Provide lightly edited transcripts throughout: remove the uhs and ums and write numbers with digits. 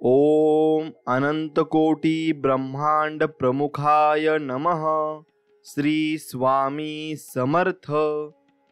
ओम अनंतकोटी ब्रह्मांड प्रमुखाय नमः। श्री स्वामी समर्थ।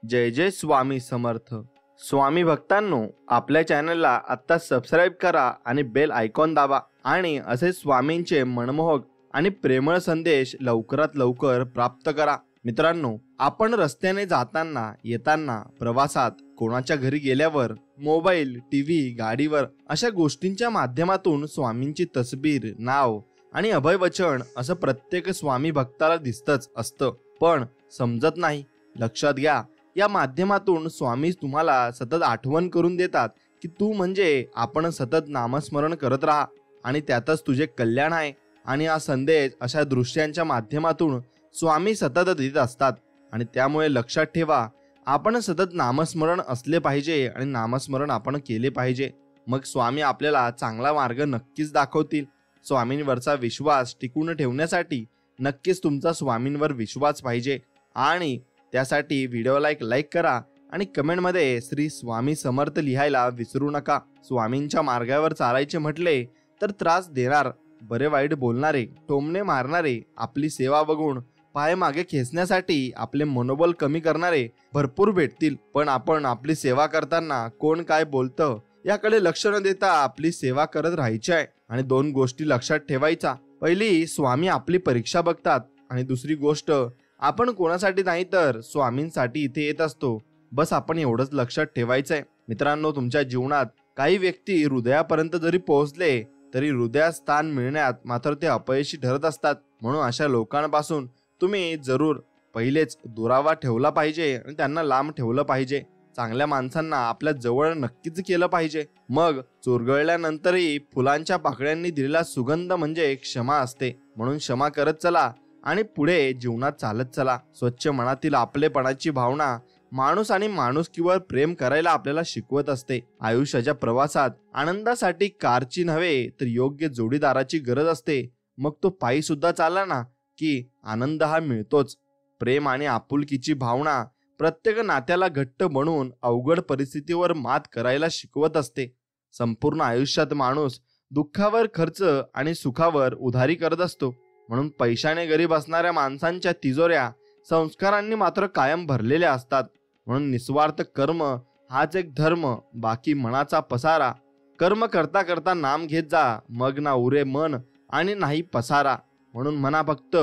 जय जय स्वामी समर्थ। स्वामी भक्तांनो, आपल्या चॅनलला आत्ता सबस्क्राईब करा आणि बेल आयकॉन दाबा आणि असे स्वामींचे मनमोहक आणि प्रेमळ संदेश लवकरात लवकर प्राप्त करा। मित्रांनो, आपण रस्त्याने जाताना, येताना, प्रवासात, कोणाच्या घरी गेल्यावर मोबाईल, टीव्ही, गाडीवर अशा गोष्टींच्या माध्यमातून स्वामींची तस्बीर, नाव आणि अभयवचन असं प्रत्येक स्वामी भक्ताला दिसतच असतं, पण समजत नाही। लक्षात घ्या, या माध्यमातून स्वामी तुम्हाला सतत आठवण करून देतात की तू म्हणजे आपण सतत नामस्मरण करत राहा आणि त्यातच तुझे कल्याण आहे। आणि हा संदेश अशा दृश्यांच्या माध्यमातून स्वामी सतत देत असतात आणि त्यामुळे लक्षात ठेवा, आपण सतत नामस्मरण असले पाहिजे आणि नामस्मरण आपण केले पाहिजे। मग स्वामी आपल्याला चांगला मार्ग नक्कीच दाखवतील। स्वामींवरचा विश्वास टिकून ठेवण्यासाठी नक्कीच तुमचा स्वामींवर विश्वास पाहिजे आणि त्यासाठी व्हिडिओला एक लाईक करा आणि कमेंटमध्ये श्री स्वामी समर्थ लिहायला विसरू नका। स्वामींच्या मार्गावर चालायचे म्हटले तर त्रास देणार, बरे वाईट बोलणारे, टोमणे मारणारे, आपली सेवा बघून पाय मागे खेचण्यासाठी आपले मनोबल कमी करणारे भरपूर भेटतील, पण आपण आपली सेवा करताना कोण काय बोलतं याकडे लक्ष न देता आपली सेवा करत राहायची आहे। आणि दोन गोष्टी लक्षात ठेवायचा, पहिली, स्वामी आपली परीक्षा बघतात आणि दुसरी गोष्ट, आपण कोणासाठी नाही तर स्वामींसाठी इथे येत असतो। बस आपण एवढंच लक्षात ठेवायचंय। मित्रांनो, तुमच्या जीवनात काही व्यक्ती हृदयापर्यंत जरी पोहोचले तरी हृदयात स्थान मिळण्यात मात्र ते अपयशी ठरत असतात। म्हणून अशा लोकांपासून तुम्ही जरूर पहिलेच दुरावा ठेवला पाहिजे आणि त्यांना लांब ठेवलं पाहिजे। चांगल्या माणसांना आपल्या जवळ नक्कीच केलं पाहिजे। मग चुरगळल्यानंतरही फुलांच्या पाकळ्यांनी दिलेला सुगंध म्हणजे क्षमा असते। म्हणून क्षमा करत चला आणि पुढे जीवनात चालत चला। स्वच्छ मनातील आपलेपणाची भावना माणूस आणि माणुसकीवर प्रेम करायला आपल्याला शिकवत असते। आयुष्याच्या प्रवासात आनंदासाठी कारची नव्हे तर योग्य जोडीदाराची गरज असते। मग तो पायी सुद्धा चालला ना की आनंद हा मिळतोच। प्रेम आणि आपुलकीची भावना प्रत्येक नात्याला घट्ट बनवून अवघड परिस्थितीवर मात करायला शिकवत असते। संपूर्ण आयुष्यात माणूस दुःखावर खर्च आणि सुखावर उधारी करत असतो। म्हणून पैशाने गरीब असणाऱ्या माणसांच्या तिजोऱ्या संस्कारांनी मात्र कायम भरलेल्या असतात। म्हणून निस्वार्थ कर्म हाच एक धर्म, बाकी मनाचा पसारा। कर्म करता करता नाम घेत जा, मग ना उरे मन आणि नाही पसारा। म्हणून म्हणा फक्त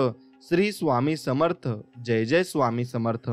श्री स्वामी समर्थ, जय जय स्वामी समर्थ।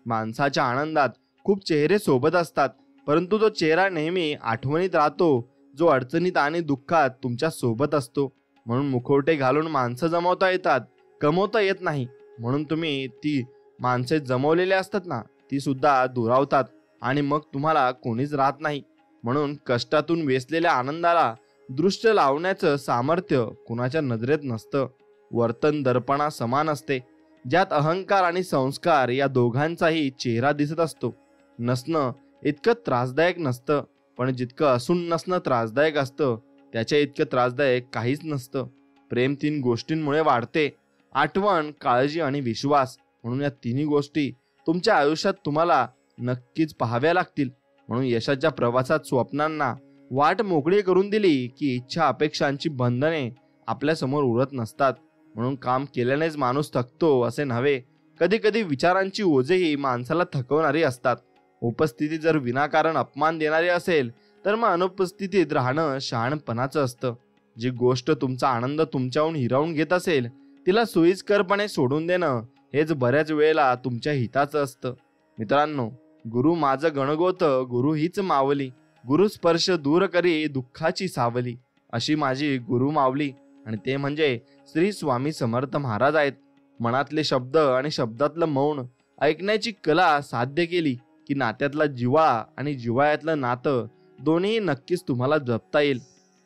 माणसाच्या आनंदात खूप चेहरे सोबत असतात, परंतु तो चेहरा नेहमी आठवणीत राहतो जो अडचणीत आणि दुःखात तुमच्या सोबत असतो। म्हणून मुखवटे घालून माणसं जमवता येतात, कमवता येत नाही। म्हणून तुम्ही ती माणसे जमवलेली असतात ना, ती सुद्धा दुरावतात आणि मग तुम्हाला कोणीच राहत नाही। म्हणून कष्टातून वेचलेल्या आनंदाला दृष्ट लावण्याचं सामर्थ्य कुणाच्या नजरेत नसतं। वर्तन दर्पणा समान असते, ज्यात अहंकार आणि संस्कार या दोघांचाही चेहरा दिसत असतो। नसणं इतकं त्रासदायक नसतं, पण जितकं असून नसणं त्रासदायक असतं त्याच्या इतकं त्रासदायक काहीच नसतं। प्रेम 3 गोष्टींमुळे वाढते, आठवण, काळजी आणि विश्वास। म्हणून या तिन्ही गोष्टी तुमच्या आयुष्यात तुम्हाला नक्कीच पाहाव्या लागतील। म्हणून यशाच्या प्रवासात स्वप्नांना वाट मोकळी करून दिली की इच्छा अपेक्षांची बंधने आपल्या समोर उरत नसतात। म्हणून काम केल्यानेच माणूस थकतो असे नव्हे, कधी कधी विचारांची ओझेही माणसाला थकवणारी असतात। उपस्थिती जर विनाकारण अपमान देणारी असेल तर मग अनुपस्थितीत राहणं शहाणपणाचं असतं। जी गोष्ट तुमचा आनंद तुमच्याहून हिरावून घेत असेल तिला सोयीस्करपणे सोडून देणं हेच बऱ्याच वेळेला तुमच्या हिताचं असतं। मित्रांनो, गुरु माझं गणगोत, गुरु हीच मावली, गुरु स्पर्श दूर करी दुःखाची सावली, अशी माझी गुरु मावली आणि ते म्हणजे श्री स्वामी समर्थ महाराज आहेत। मनातले शब्द आणि शब्दातलं मौन ऐकण्याची कला साध्य केली की नात्यातला जिव्हाळा आणि जिव्हाळ्यातलं नातं दोन्ही नक्कीच तुम्हाला जपता येईल।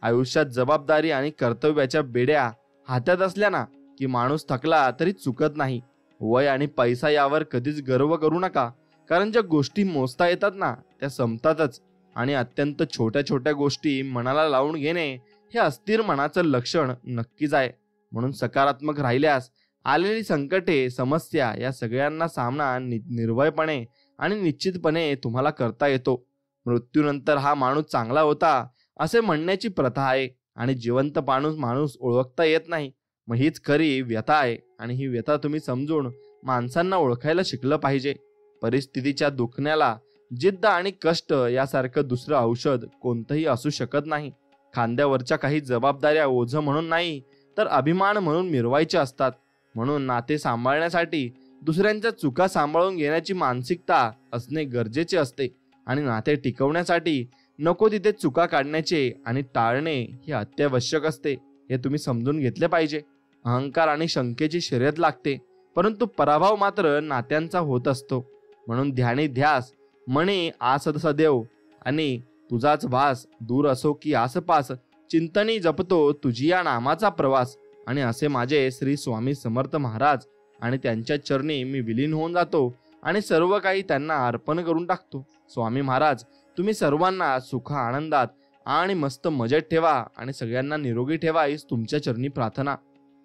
आयुष्यात जबाबदारी आणि कर्तव्याच्या बेड्या हातात असल्या ना की माणूस थकला तरी चुकत नाही। वय आणि पैसा यावर कधीच गर्व करू नका, कारण ज्या गोष्टी मोजता येतात ना त्या संपतातच आणि अत्यंत छोट्या छोट्या गोष्टी मनाला लावून घेणे हे अस्थिर मनाचं लक्षण नक्कीच आहे। म्हणून सकारात्मक राहिल्यास आलेली संकटे, समस्या या सगळ्यांना सामना निर्भयपणे आणि निश्चितपणे तुम्हाला करता येतो। मृत्यूनंतर हा माणूस चांगला होता असे म्हणण्याची प्रथा आहे, आणि जिवंत माणूस ओळखता येत नाही. मग हीच खरी व्यथा आहे आणि ही व्यथा तुम्ही समजून माणसांना ओळखायला शिकलं पाहिजे. परिस्थितीच्या दुखण्याला जिद्द आणि कष्ट यासारखं दुसरं औषध कोणतंही असू शकत नाही. खांद्यावरच्या काही जबाबदाऱ्या ओझं म्हणून नाही तर अभिमान म्हणून मिरवायच्या असतात. म्हणून नाते सांभाळण्यासाठी दुसऱ्यांच्या चुका सांभाळून घेण्याची मानसिकता असणे गरजेचे असते आणि नाते टिकवण्यासाठी नको तिथे चुका काढण्याचे आणि टाळणे हे अत्यावश्यक असते. हे तुम्ही समजून घेतले पाहिजे. अहंकार आणि शंकेची शर्यत लागते, परंतु पराभव मात्र नात्यांचा होत असतो. म्हणून ध्यानी ध्यास म्हणे आस सदैव आणि तुझाच वास दूर असो की आसपास, चिंतनी जपतो तुझी या नामाचा प्रवास. आणि असे माझे श्री स्वामी समर्थ महाराज आणि त्यांच्या चरणी मी विलीन होऊन जातो आणि सर्व काही त्यांना अर्पण करून टाकतो. स्वामी महाराज तुम्ही सर्वांना सुख आनंदात आणि मस्त मजेत ठेवा आणि सगळ्यांना निरोगी ठेवा हीच तुमच्या चरणी प्रार्थना.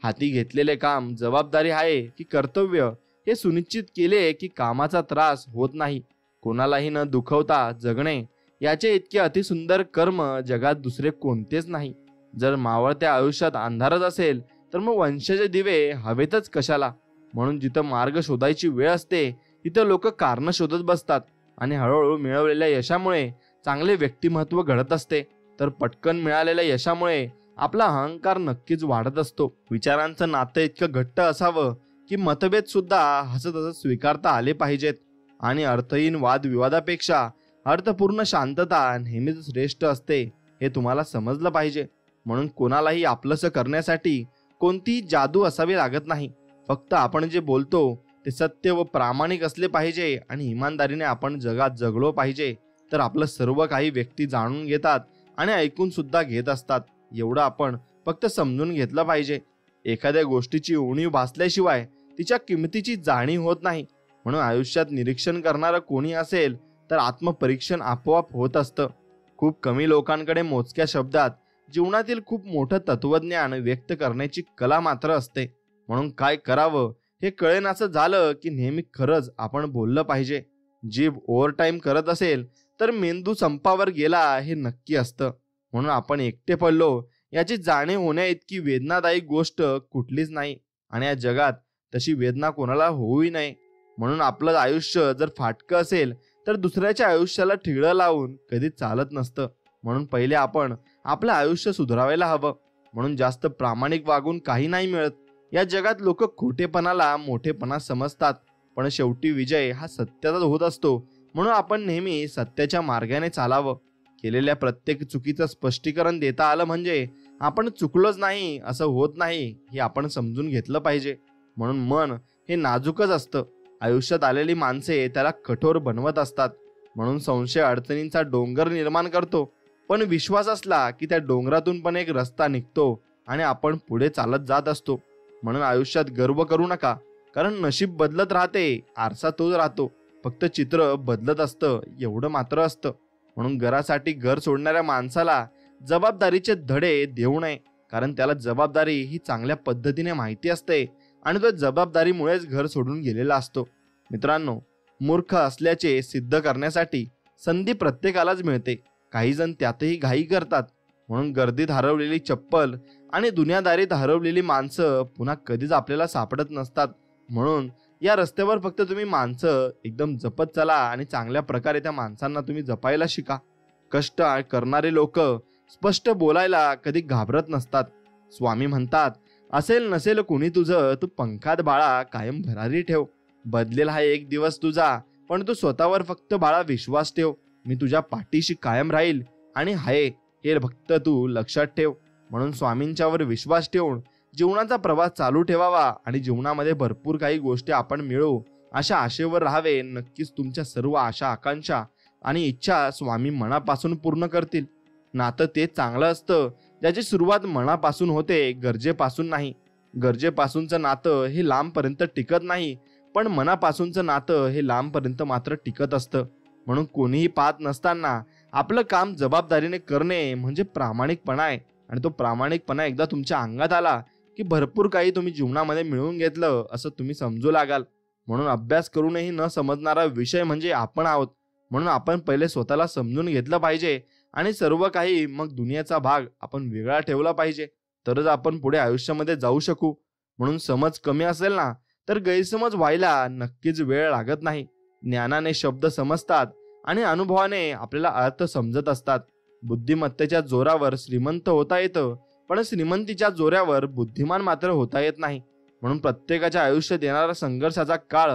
हाती घेतलेले काम जबाबदारी आहे की कर्तव्य हे सुनिश्चित केले की कामाचा त्रास होत नाही. कोणालाही न दुखवता जगणे याचे इतके अतिसुंदर कर्म जगात दुसरे कोणतेच नाही. जर मावळत्या आयुष्यात अंधारच असेल तर मग वंशाचे दिवे हवेतच कशाला. म्हणून जिथं मार्ग शोधायची वेळ असते तिथं लोक कारण शोधत बसतात आणि हळूहळू मिळवलेल्या यशामुळे चांगले व्यक्तिमत्व घडत असते, तर पटकन मिळालेल्या यशामुळे आपला अहंकार नक्कीच वाढत असतो. विचारांचं नातं इतकं घट्ट असावं की मतभेद सुद्धा हसत हसत स्वीकारता आले पाहिजेत आणि अर्थहीन वादविवादापेक्षा अर्थपूर्ण शांतता नेहमीच श्रेष्ठ असते हे तुम्हाला समजलं पाहिजे. म्हणून कोणालाही आपलंसं करण्यासाठी कोणतीही जादू असावी लागत नाही. फक्त आपण जे बोलतो ते सत्य व प्रामाणिक असले पाहिजे आणि इमानदारीने आपण जगात जगलो पाहिजे, तर आपलं सर्व काही व्यक्ती जाणून घेतात आणि ऐकून सुद्धा घेत असतात. एवढं आपण फक्त समजून घेतलं पाहिजे. एखाद्या गोष्टीची उणीव भासल्याशिवाय तिच्या किमतीची जाणीव होत नाही. म्हणून आयुष्यात निरीक्षण करणारं कोणी असेल तर आत्मपरीक्षण आपोआप होत असतं. खूप कमी लोकांकडे मोजक्या शब्दात जीवनातील खूप मोठं तत्वज्ञान व्यक्त करण्याची कला मात्र असते. म्हणून काय करावं हे कळेनासं झालं की नेहमी खरंच आपण बोललं पाहिजे. जीभ ओव्हरटाईम करत असेल तर मेंदू संपावर गेला हे नक्की असतं. म्हणून आपण एकटे पडलो याची जाणीव होण्या इतकी वेदनादायी गोष्ट कुठलीच नाही आणि या जगात तशी वेदना कोणाला होऊही नये. म्हणून आपलं आयुष्य जर फाटकं असेल तर दुसऱ्याच्या आयुष्याला ठिगळं लावून कधी चालत नसतं. म्हणून पहिले आपण आपलं आयुष्य सुधारायला हवं. म्हणून जास्त प्रामाणिक वागून काही नाही मिळत. या जगात लोक खोटेपणाला मोठेपणा समजतात, पण शेवटी विजय हा सत्याचाच होत असतो. म्हणून आपण नेहमी सत्याच्या मार्गाने चालावं. केलेल्या प्रत्येक चुकीचं स्पष्टीकरण देता आलं म्हणजे आपण चुकलोच नाही असं होत नाही हे आपण समजून घेतलं पाहिजे. म्हणून मन हे नाजूकच असतं. आयुष्यात आलेली माणसे त्याला कठोर बनवत असतात. म्हणून संशय अडचणींचा डोंगर निर्माण करतो, पण विश्वास असला की त्या डोंगरातून पण एक रस्ता निघतो आणि आपण पुढे चालत जात असतो. म्हणून आयुष्यात गर्व करू नका, कारण नशीब बदलत राहते, आरसा तोच राहतो. फक्त चित्र बदलत असतं एवढं मात्र असतं. म्हणून घरासाठी घर सोडणाऱ्या माणसाला जबाबदारीचे धडे देऊ नये, कारण त्याला जबाबदारी ही चांगल्या पद्धतीने माहिती असते आणि तो जबाबदारीमुळेच घर सोडून गेलेला असतो. मित्रांनो, मूर्ख असल्याचे सिद्ध करण्यासाठी संधी प्रत्येकालाच मिळते. काही जण त्यातही घाई करतात. म्हणून गर्दीत हरवलेली चप्पल आणि दुनियादारीत हरवलेली माणसं पुन्हा कधीच आपल्याला सापडत नसतात. म्हणून या रस्त्यावर फक्त तुम्ही माणसं एकदम जपत चला आणि चांगल्या प्रकारे त्या माणसांना तुम्ही जपायला शिका. कष्ट करणारे लोक स्पष्ट बोलायला कधी घाबरत नसतात. स्वामी म्हणतात, असेल नसेल कुणी तुझं, तू पंखात बाळा कायम भरारी ठेव. बदलेल हा एक दिवस तुझा, पण तू स्वतःवर फक्त बाळा विश्वास ठेव. मी तुझ्या पाठीशी कायम राहील आणि हाय हे फक्त तू लक्षात ठेव. म्हणून स्वामींच्यावर विश्वास ठेवून जीवनाचा प्रवास चालू ठेवावा आणि जीवनामध्ये भरपूर काही गोष्टी आपण मिळवू अशा आशेवर राहावे. नक्कीच तुमच्या सर्व आशा आकांक्षा आणि इच्छा स्वामी मनापासून पूर्ण करतील. नातं ते चांगलं असतं ज्याची सुरुवात मनापासून होते, गरजेपासून नाही. गरजेपासूनचं नातं हे लांबपर्यंत टिकत नाही, पण मनापासूनचं नातं हे लांबपर्यंत मात्र टिकत असतं. म्हणून कोणीही पाहत नसताना आपलं काम जबाबदारीने करणे म्हणजे प्रामाणिकपणा आहे. आणि तो प्रामाणिकपणा एकदा तुमच्या अंगात आला की भरपूर काही तुम्ही जीवनामध्ये मिळवून घेतलं असं तुम्ही समजू लागाल. म्हणून अभ्यास करूनही न समजणारा विषय म्हणजे आपण आहोत. म्हणून आपण पहिले स्वतःला समजून घेतलं पाहिजे आणि सर्व काही मग दुनियेचा भाग आपण वेगळा ठेवला पाहिजे, तरच आपण पुढे आयुष्यामध्ये जाऊ शकू. म्हणून समज कमी असेल ना, तर गैरसमज व्हायला नक्कीच वेळ लागत नाही. ज्ञानाने शब्द समजतात आणि अनुभवाने आपल्याला अर्थ समजत असतात. बुद्धिमत्तेच्या जोरावर श्रीमंत होता येतं, पण श्रीमंतीच्या जोरावर बुद्धिमान मात्र होता येत नाही. म्हणून प्रत्येकाच्या आयुष्यात येणारा संघर्षाचा काळ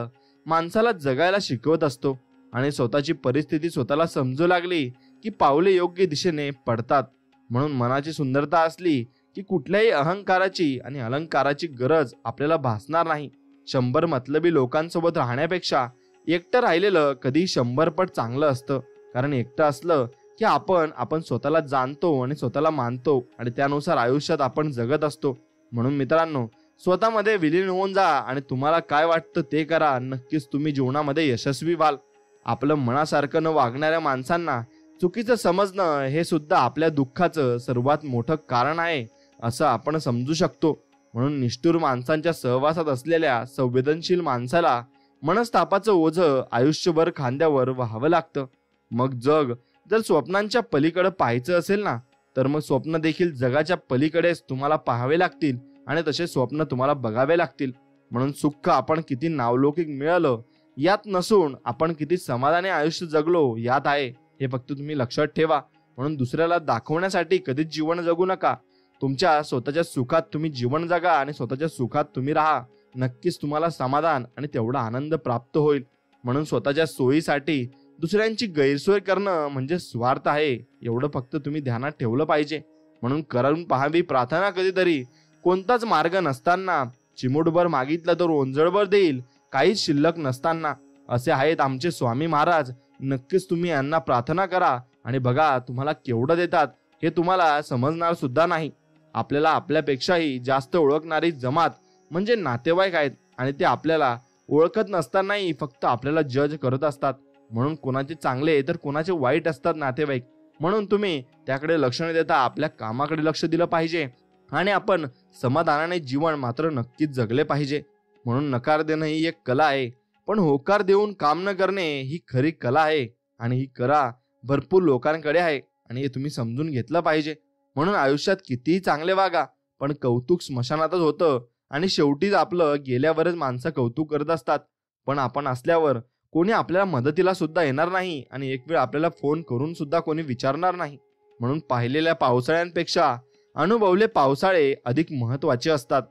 माणसाला जगायला शिकवत असतो आणि स्वतःची परिस्थिती स्वतःला समजू लागली की पावले योग्य दिशेने पडतात. म्हणून मनाची सुंदरता असली की कुठल्याही अहंकाराची आणि अलंकाराची गरज आपल्याला भासणार नाही. 100 मतलबी लोकांसोबत राहण्यापेक्षा एकटं राहिलेलं कधी 100 पट चांगलं असतं. कारण एकटं असलं की आपण स्वतःला जाणतो आणि स्वतःला मानतो आणि त्यानुसार आयुष्यात आपण जगत असतो. म्हणून मित्रांनो, स्वतःमध्ये विलीन होऊन जा आणि तुम्हाला काय वाटतं ते करा. नक्कीच तुम्ही जीवनामध्ये यशस्वी व्हाल. आपलं मनासारखं न वागणाऱ्या माणसांना चुकीचं समजणं हे सुद्धा आपल्या दुःखाचं सर्वात मोठं कारण आहे असं आपण समजू शकतो. म्हणून निष्ठुर माणसांच्या सहवासात असलेल्या संवेदनशील माणसाला मनस्तापाचं ओझं आयुष्यभर खांद्यावर व्हावं लागतं. मग जग जर स्वप्नांच्या पलीकडे पाहायचं असेल ना, तर मग स्वप्न देखील जगाच्या पलीकडेच तुम्हाला पाहावे लागतील आणि तसे स्वप्न तुम्हाला बघावे लागतील. म्हणून सुख आपण किती नावलौकिक मिळालं यात नसून आपण किती समाधानी आयुष्य जगलो यात आहे, हे फक्त तुम्ही लक्षात ठेवा. म्हणून दुसऱ्याला दाखवण्यासाठी कधीच जीवन जगू नका. तुमच्या स्वतःच्या सुखात तुम्ही जीवन जगा आणि स्वतःच्या सुखात तुम्ही राहा. नक्कीच तुम्हाला समाधान आणि तेवढा आनंद प्राप्त होईल. म्हणून स्वतःच्या सोयीसाठी दुसऱ्यांची गैरसोय करणं म्हणजे स्वार्थ आहे, एवढं फक्त तुम्ही ध्यानात ठेवलं पाहिजे. म्हणून करून पाहावी प्रार्थना कधीतरी. कोणताच मार्ग नसताना चिमूटभर मागितलं तर ओंजळभर देईल, काहीच शिल्लक नसताना. असे आहेत आमचे स्वामी महाराज. नक्कीच तुम्ही यांना प्रार्थना करा आणि बघा तुम्हाला केवढं देतात हे तुम्हाला समजणार सुद्धा नाही. आपल्याला आपल्यापेक्षाही जास्त ओळखणारी जमात म्हणजे नातेवाईक आहेत आणि ते आपल्याला ओळखत नसतानाही फक्त आपल्याला जज करत असतात. म्हणून कोणाचे चांगले तर कोणाचे वाईट असतात नातेवाईक. म्हणून तुम्ही त्याकडे लक्ष न देता आपल्या कामाकडे लक्ष दिलं पाहिजे आणि आपण समाधानाने जीवन मात्र नक्कीच जगले पाहिजे. म्हणून नकार देणं ही एक कला आहे, पण होकार देऊन काम न करणे ही खरी कला आहे आणि ही कला भरपूर लोकांकडे आहे आणि हे तुम्ही समजून घेतलं पाहिजे. म्हणून आयुष्यात कितीही चांगले वागा, पण कौतुक स्मशानातच होतं आणि शेवटीच आपलं गेल्यावरच माणसं कौतुक करत असतात. पण आपण असल्यावर कोणी आपल्याला मदतीला सुद्धा येणार नाही आणि एक वेळ आपल्याला फोन करून सुद्धा कोणी विचारणार नाही. म्हणून पाहिलेल्या पावसाळ्यांपेक्षा अनुभवले पावसाळे अधिक महत्वाचे असतात.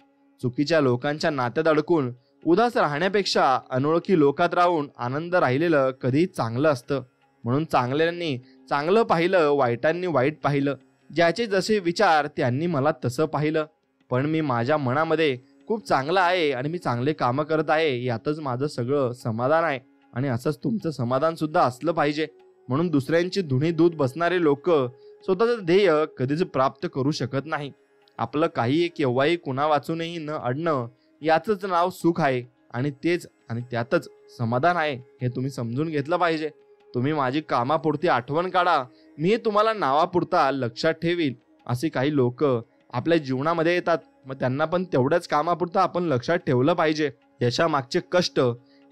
चुकीच्या लोकांच्या नात्यात अडकून उदास राहण्यापेक्षा अनोळखी लोकात राहून आनंद राहिलेलं कधी चांगलं असतं. म्हणून चांगल्यांनी चांगलं पाहिलं, वाईटांनी वाईट पाहिलं. ज्याचे जसे विचार त्यांनी मला तसं पाहिलं. पण मी माझ्या मनामध्ये खूप चांगलं आहे आणि मी चांगले कामं करत आहे, यातच माझं सगळं समाधान आहे आणि असंच तुमचं समाधान सुद्धा असलं पाहिजे. म्हणून दुसऱ्यांची धुणी दूध बसणारे लोक स्वतःचं ध्येय कधीच प्राप्त करू शकत नाही. आपलं काही केव्हाही कुणा वाचूनही न अडणं याचंच नाव सुख आहे आणि तेच आणि त्यातच समाधान आहे, हे तुम्ही समजून घेतलं पाहिजे. तुम्ही माझी कामापुरती आठवण काढा, मी तुम्हाला नावापुरता लक्षात ठेवील. असे काही लोक आपल्या जीवनामध्ये येतात, मग त्यांना पण तेवढ्याच कामापुरतं आपण लक्षात ठेवलं पाहिजे. यशामागचे कष्ट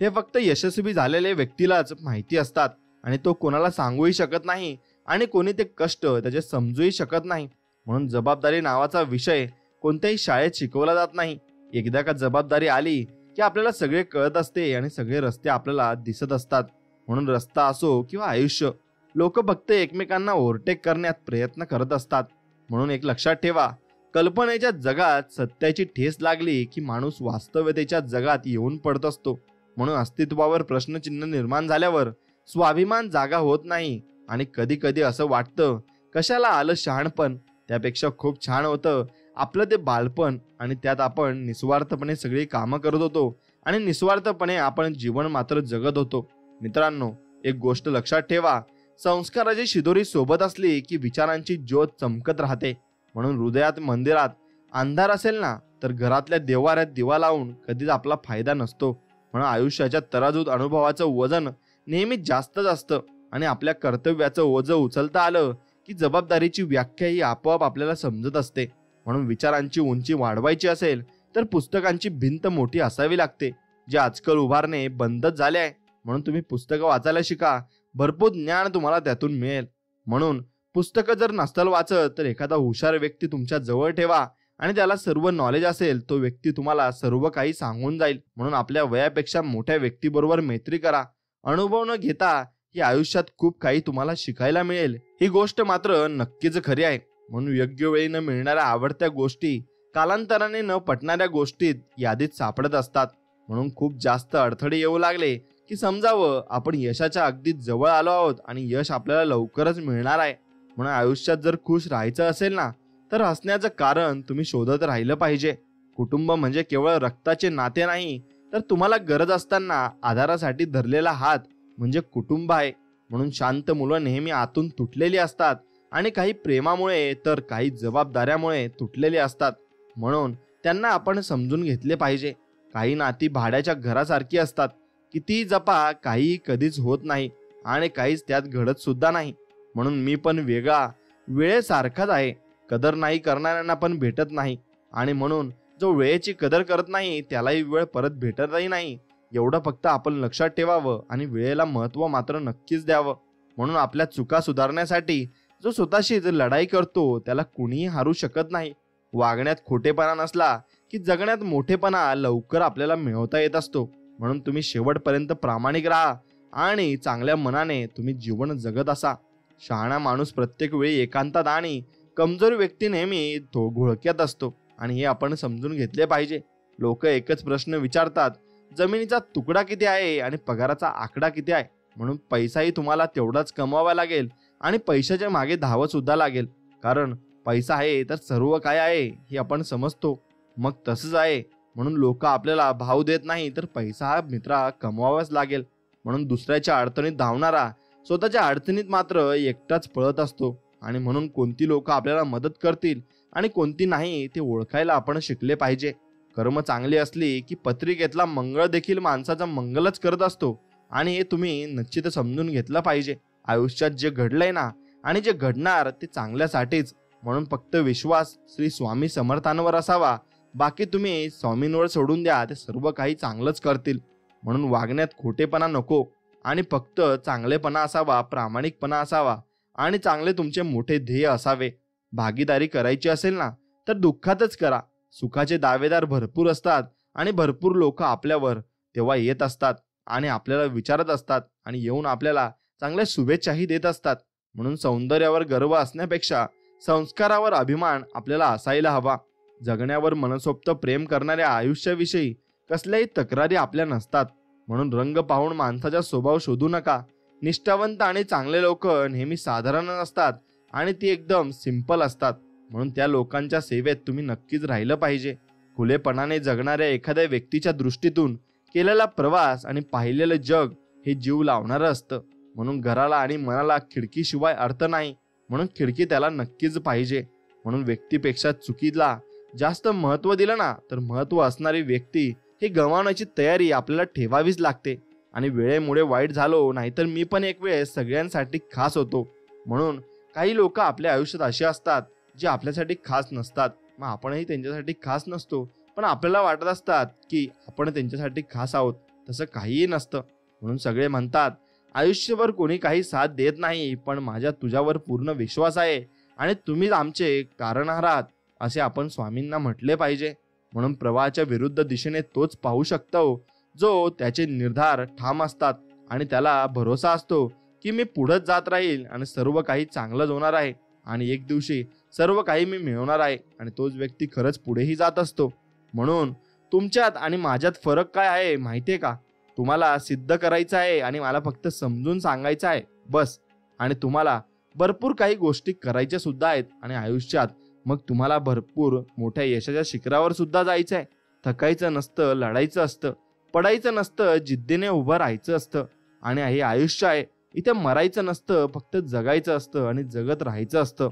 हे फक्त यशस्वी झालेल्या व्यक्तीलाच माहिती असतात आणि तो कोणाला सांगूही शकत नाही आणि कोणी ते कष्ट त्याचे समजूही शकत नाही. म्हणून जबाबदारी नावाचा विषय कोणत्याही शाळेत शिकवला जात नाही. एकदा का जबाबदारी आली की आपल्याला सगळे कळत असते आणि सगळे रस्ते आपल्याला दिसत असतात. म्हणून रस्ता असो किंवा आयुष्य, लोक फक्त एकमेकांना ओव्हरटेक करण्यात प्रयत्न करत असतात. म्हणून एक लक्षात ठेवा, कल्पनेच्या जगात सत्याची ठेस लागली की माणूस वास्तवतेच्या जगात येऊन पडत असतो. म्हणून अस्तित्वावर प्रश्नचिन्ह निर्माण झाल्यावर स्वाभिमान जागा होत नाही आणि कधी कधी असं वाटतं कशाला आलं शहाणपण, त्यापेक्षा खूप छान होतं आपलं ते बालपण आणि त्यात आपण निस्वार्थपणे सगळी कामं करत होतो आणि निस्वार्थपणे आपण जीवन मात्र जगत होतो. मित्रांनो, एक गोष्ट लक्षात ठेवा, संस्काराची शिदोरी सोबत असली की विचारांची ज्योत चमकत राहते. म्हणून हृदयात मंदिरात अंधार असेल ना, तर घरातल्या देवाऱ्यात दिवा लावून कधीच आपला फायदा नसतो. म्हणून आयुष्याच्या तराजूत अनुभवाचं वजन नेहमीच जास्तच असतं आणि आपल्या कर्तव्याचं ओझं उचलता आलं की जबाबदारीची व्याख्या ही आपोआप आपल्याला समजत असते. म्हणून विचारांची उंची वाढवायची असेल तर पुस्तकांची भिंत मोठी असावी लागते, जे आजकाल उभारणे बंदच झाले आहे. म्हणून तुम्ही पुस्तकं वाचायला शिका, भरपूर ज्ञान तुम्हाला त्यातून मिळेल. म्हणून पुस्तकं जर नसताल वाचत तर एखादा हुशार व्यक्ती तुमच्या जवळ ठेवा आणि त्याला सर्व नॉलेज असेल. तो व्यक्ती तुम्हाला सर्व काही सांगून जाईल. म्हणून आपल्या वयापेक्षा मोठ्या व्यक्तीबरोबर मैत्री करा. अनुभव न घेता ही आयुष्यात खूप काही तुम्हाला शिकायला मिळेल. ही गोष्ट मात्र नक्कीच खरी आहे. म्हणून योग्य वेळी न मिळणाऱ्या आवडत्या गोष्टी कालांतराने न पटणाऱ्या गोष्टीत यादीत सापडत असतात. म्हणून खूप जास्त अडथळे येऊ लागले की समजावं आपण यशाच्या अगदी जवळ आलो आहोत आणि यश आपल्याला लवकरच मिळणार आहे. म्हणून आयुष्यात जर खुश राहायचं असेल ना तर हसण्याचं कारण तुम्ही शोधत राहिलं पाहिजे. कुटुंब म्हणजे केवळ रक्ताचे नाते नाही तर तुम्हाला गरज असताना आधारासाठी धरलेला हात म्हणजे कुटुंब आहे. म्हणून शांत मुलं नेहमी आतून तुटलेली असतात आणि काही प्रेमामुळे तर काही जबाबदाऱ्यामुळे तुटलेले असतात. म्हणून त्यांना आपण समजून घेतले पाहिजे. काही नाती भाड्याच्या घरासारखी असतात. कितीही जपा काही कधीच होत नाही आणि काहीच त्यात घडत सुद्धा नाही. म्हणून मी पण वेगळा वेळेसारखाच आहे. कदर नाही करणाऱ्यांना पण भेटत नाही आणि म्हणून जो वेळेची कदर करत नाही त्यालाही वेळ परत भेटतही नाही. एवढं फक्त आपण लक्षात ठेवावं आणि वेळेला महत्त्व मात्र नक्कीच द्यावं. म्हणून आपल्या चुका सुधारण्यासाठी जो स्वतःशी लढाई करतो त्याला कुणीही हारू शकत नाही. वागण्यात खोटेपणा नसला की जगण्यात मोठेपणा लवकर आपल्याला मिळवता येत असतो. म्हणून तुम्ही शेवटपर्यंत प्रामाणिक राहा आणि चांगल्या मनाने तुम्ही जीवन जगत असा. शहाणा माणूस प्रत्येक वेळी एकांतात आणि कमजोर व्यक्ती नेहमी तो घोळक्यात असतो आणि हे आपण समजून घेतले पाहिजे. लोक एकच प्रश्न विचारतात, जमिनीचा तुकडा किती आहे आणि पगाराचा आकडा किती आहे. म्हणून पैसाही तुम्हाला तेवढाच कमवावा लागेल आणि पैशाच्या मागे धावत सुद्धा लागेल. कारण पैसा आहे तर सर्व काय आहे हे आपण समजतो. मग तसंच आहे. म्हणून लोक आपल्याला भाव देत नाही तर पैसा हा मित्रा कमवावाच लागेल. म्हणून दुसऱ्याच्या अडचणीत धावणारा स्वतःच्या अडचणीत मात्र एकटाच पळत असतो. आणि म्हणून कोणती लोक आपल्याला मदत करतील आणि कोणती नाही ते ओळखायला आपण शिकले पाहिजे. कर्म चांगली असली की पत्रिकेतला मंगळ देखील माणसाचा मंगलच करत असतो आणि हे तुम्ही निश्चित समजून घेतलं पाहिजे. आयुष्यात जे घडलंय ना आणि जे घडणार ते चांगल्यासाठीच. म्हणून फक्त विश्वास श्री स्वामी समर्थांवर असावा. बाकी तुम्ही स्वामींवर सोडून द्या, ते सर्व काही चांगलंच करतील. म्हणून वागण्यात खोटेपणा नको आणि फक्त चांगलेपणा असावा, प्रामाणिकपणा असावा आणि चांगले तुमचे मोठे ध्येय असावे. भागीदारी करायची असेल ना तर दुःखातच करा. सुखाचे दावेदार भरपूर असतात आणि भरपूर लोक आपल्यावर तेव्हा येत असतात आणि आपल्याला विचारत असतात आणि येऊन आपल्याला चांगल्या शुभेच्छाही देत असतात. म्हणून सौंदर्यावर गर्व असण्यापेक्षा संस्कारावर अभिमान आपल्याला असायला हवा. जगण्यावर मनसोक्त प्रेम करणाऱ्या आयुष्याविषयी कसल्याही तक्रारी आपल्या नसतात. म्हणून रंग पाहून माणसाचा स्वभाव शोधू नका. निष्ठावंत आणि चांगले लोक नेहमी साधारण असतात आणि ती एकदम सिंपल असतात. म्हणून त्या लोकांच्या सेवेत तुम्ही नक्कीच राहिलं पाहिजे. खुलेपणाने जगणाऱ्या एखाद्या व्यक्तीच्या दृष्टीतून केलेला प्रवास आणि पाहिलेलं जग हे जीव लावणारं असतं. म्हणून घराला आणि मनाला खिडकीशिवाय अर्थ नाही. म्हणून खिडकी त्याला नक्कीच पाहिजे. म्हणून व्यक्तीपेक्षा चुकीला जास्त महत्त्व दिलं ना तर महत्त्व असणारी व्यक्ती ही गमावण्याची तयारी आपल्याला ठेवावीच लागते. आणि वेळेमुळे वाईट झालो नाहीतर मी पण एक वेळ सगळ्यांसाठी खास होतो. म्हणून काही लोक आपल्या आयुष्यात असे असतात जे आपल्यासाठी खास नसतात. मग आपणही त्यांच्यासाठी खास नसतो पण आपल्याला वाटत असतात की आपण त्यांच्यासाठी खास आहोत. तसं काहीही नसतं. म्हणून सगळे म्हणतात आयुष्यभर कोणी काही साथ देत नाही पण माझ्या तुझ्यावर पूर्ण विश्वास आहे आणि तुम्हीच आमचे कारणहार आहात असे आपण स्वामींना म्हटले पाहिजे. म्हणून प्रवाहाच्या विरुद्ध दिशेने तोच पाहू शकतो जो त्याचे निर्धार ठाम असतात आणि त्याला भरोसा असतो की मी पुढेच जात राहील आणि सर्व काही चांगलंच होणार आहे आणि एक दिवशी सर्व काही मी मिळवणार आहे. आणि तोच व्यक्ती खरंच पुढेही जात असतो. म्हणून तुमच्यात आणि माझ्यात फरक काय आहे माहितीये का? तुम्हाला सिद्ध करायचं आहे आणि मला फक्त समजून सांगायचं आहे बस. आणि तुम्हाला भरपूर काही गोष्टी करायच्या सुद्धा आहेत आणि आयुष्यात मग तुम्हाला भरपूर मोठ्या यशाच्या शिखरावर सुद्धा जायचं आहे. थकायचं नसतं, लढायचं असतं, पडायचं नसतं, जिद्दीने उभं राहायचं असतं. आणि हे आयुष्य आहे, इथे मरायचं नसतं, फक्त जगायचं असतं आणि जगत राहायचं असतं.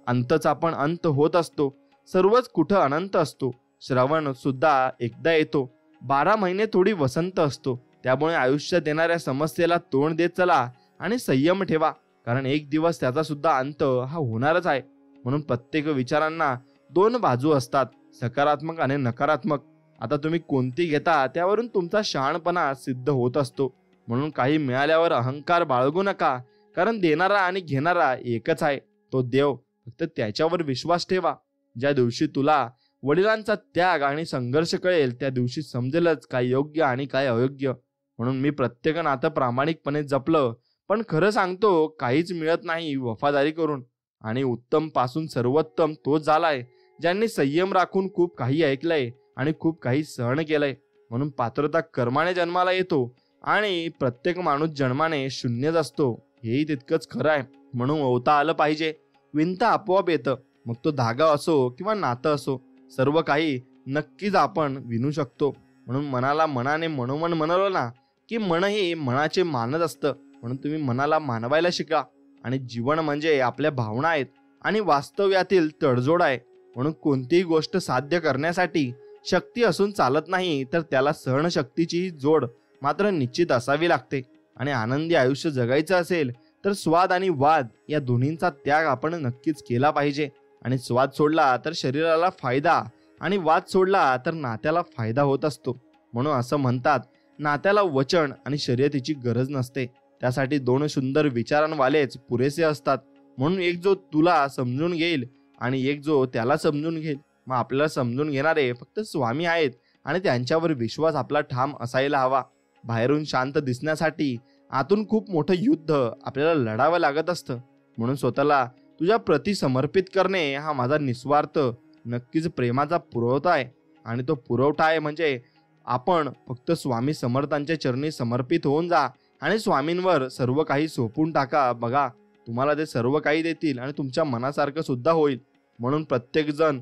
अंतचा पण अंत होत असतो. सर्वच कुठं अनंत असतो. श्रावण सुद्धा एकदा येतो. 12 महिने थोडी वसंत असतो. त्यामुळे आयुष्यात येणाऱ्या समस्येला तोंड देत चला आणि संयम ठेवा. कारण एक दिवस त्याचा सुद्धा अंत हा होणारच आहे. म्हणून प्रत्येक विचारांना 2 बाजू असतात, सकारात्मक आणि नकारात्मक. आता तुम्ही कोणती घेता त्यावरून तुमचा शहाणपणा सिद्ध होत असतो. म्हणून काही मिळाल्यावर अहंकार बाळगू नका. कारण देणारा आणि घेणारा एकच आहे. तो देव, फक्त त्याच्यावर विश्वास ठेवा. ज्या दिवशी तुला वडिलांचा त्याग आणि संघर्ष कळेल त्या दिवशी समजेलच काय योग्य आणि काय अयोग्य. म्हणून मी प्रत्येक नातं प्रामाणिकपणे जपलं, पण खरं सांगतो काहीच मिळत नाही वफादारी करून. आणि उत्तम पासून सर्वोत्तम तोच झालाय ज्यांनी संयम राखून खूप काही ऐकलंय आणि खूप काही सहन केलंय. म्हणून पात्रता कर्माने जन्माला येतो आणि प्रत्येक माणूस जन्माने शून्यच असतो, हेही तितकंच खरं आहे. म्हणून ओवता आलं पाहिजे, विणता आपोआप येतं. मग तो धागा असो किंवा नातं असो, सर्व काही नक्कीच आपण विणू शकतो. म्हणून मनाला मनाने मनोमन म्हणलं ना की मनही मनाचे मानत असतं. म्हणून तुम्ही मनाला मानवायला शिका. आणि जीवन म्हणजे आपल्या भावना आहेत आणि वास्तव्यातील तडजोड आहे. म्हणून कोणतीही गोष्ट साध्य करण्यासाठी शक्ती असून चालत नाही, तर त्याला सहनशक्तीची जोड मात्र निश्चित असावी लागते. आणि आनंदी आयुष्य जगायचं असेल तर स्वाद आणि वाद या दोन्हींचा त्याग आपण नक्कीच केला पाहिजे. आणि स्वाद सोडला तर शरीराला फायदा आणि वाद सोडला तर नात्याला फायदा होत असतो. म्हणून असं म्हणतात, नात्याला वचन आणि शर्यतीची गरज नसते, त्यासाठी दोन सुंदर विचारांवालेच पुरेसे असतात. म्हणून एक जो तुला समजून घेईल आणि एक जो त्याला समजून घेईल. मग आपल्याला समजून घेणारे फक्त स्वामी आहेत आणि त्यांच्यावर विश्वास आपला ठाम असायला हवा. बाहेरून शांत दिसण्यासाठी आतून खूप मोठं युद्ध आपल्याला लढावं लागत असतं. म्हणून स्वतःला तुझ्या प्रती समर्पित करणे हा माझा निस्वार्थ नक्कीच प्रेमाचा पुरवठा आहे. आणि तो पुरवठा आहे म्हणजे आपण फक्त स्वामी समर्थांच्या चरणी समर्पित होऊन जा आणि स्वामींवर सर्व काही सोपून टाका. बघा, तुम्हाला ते सर्व काही देतील आणि तुमच्या मनासारखं सुद्धा होईल. म्हणून प्रत्येक जण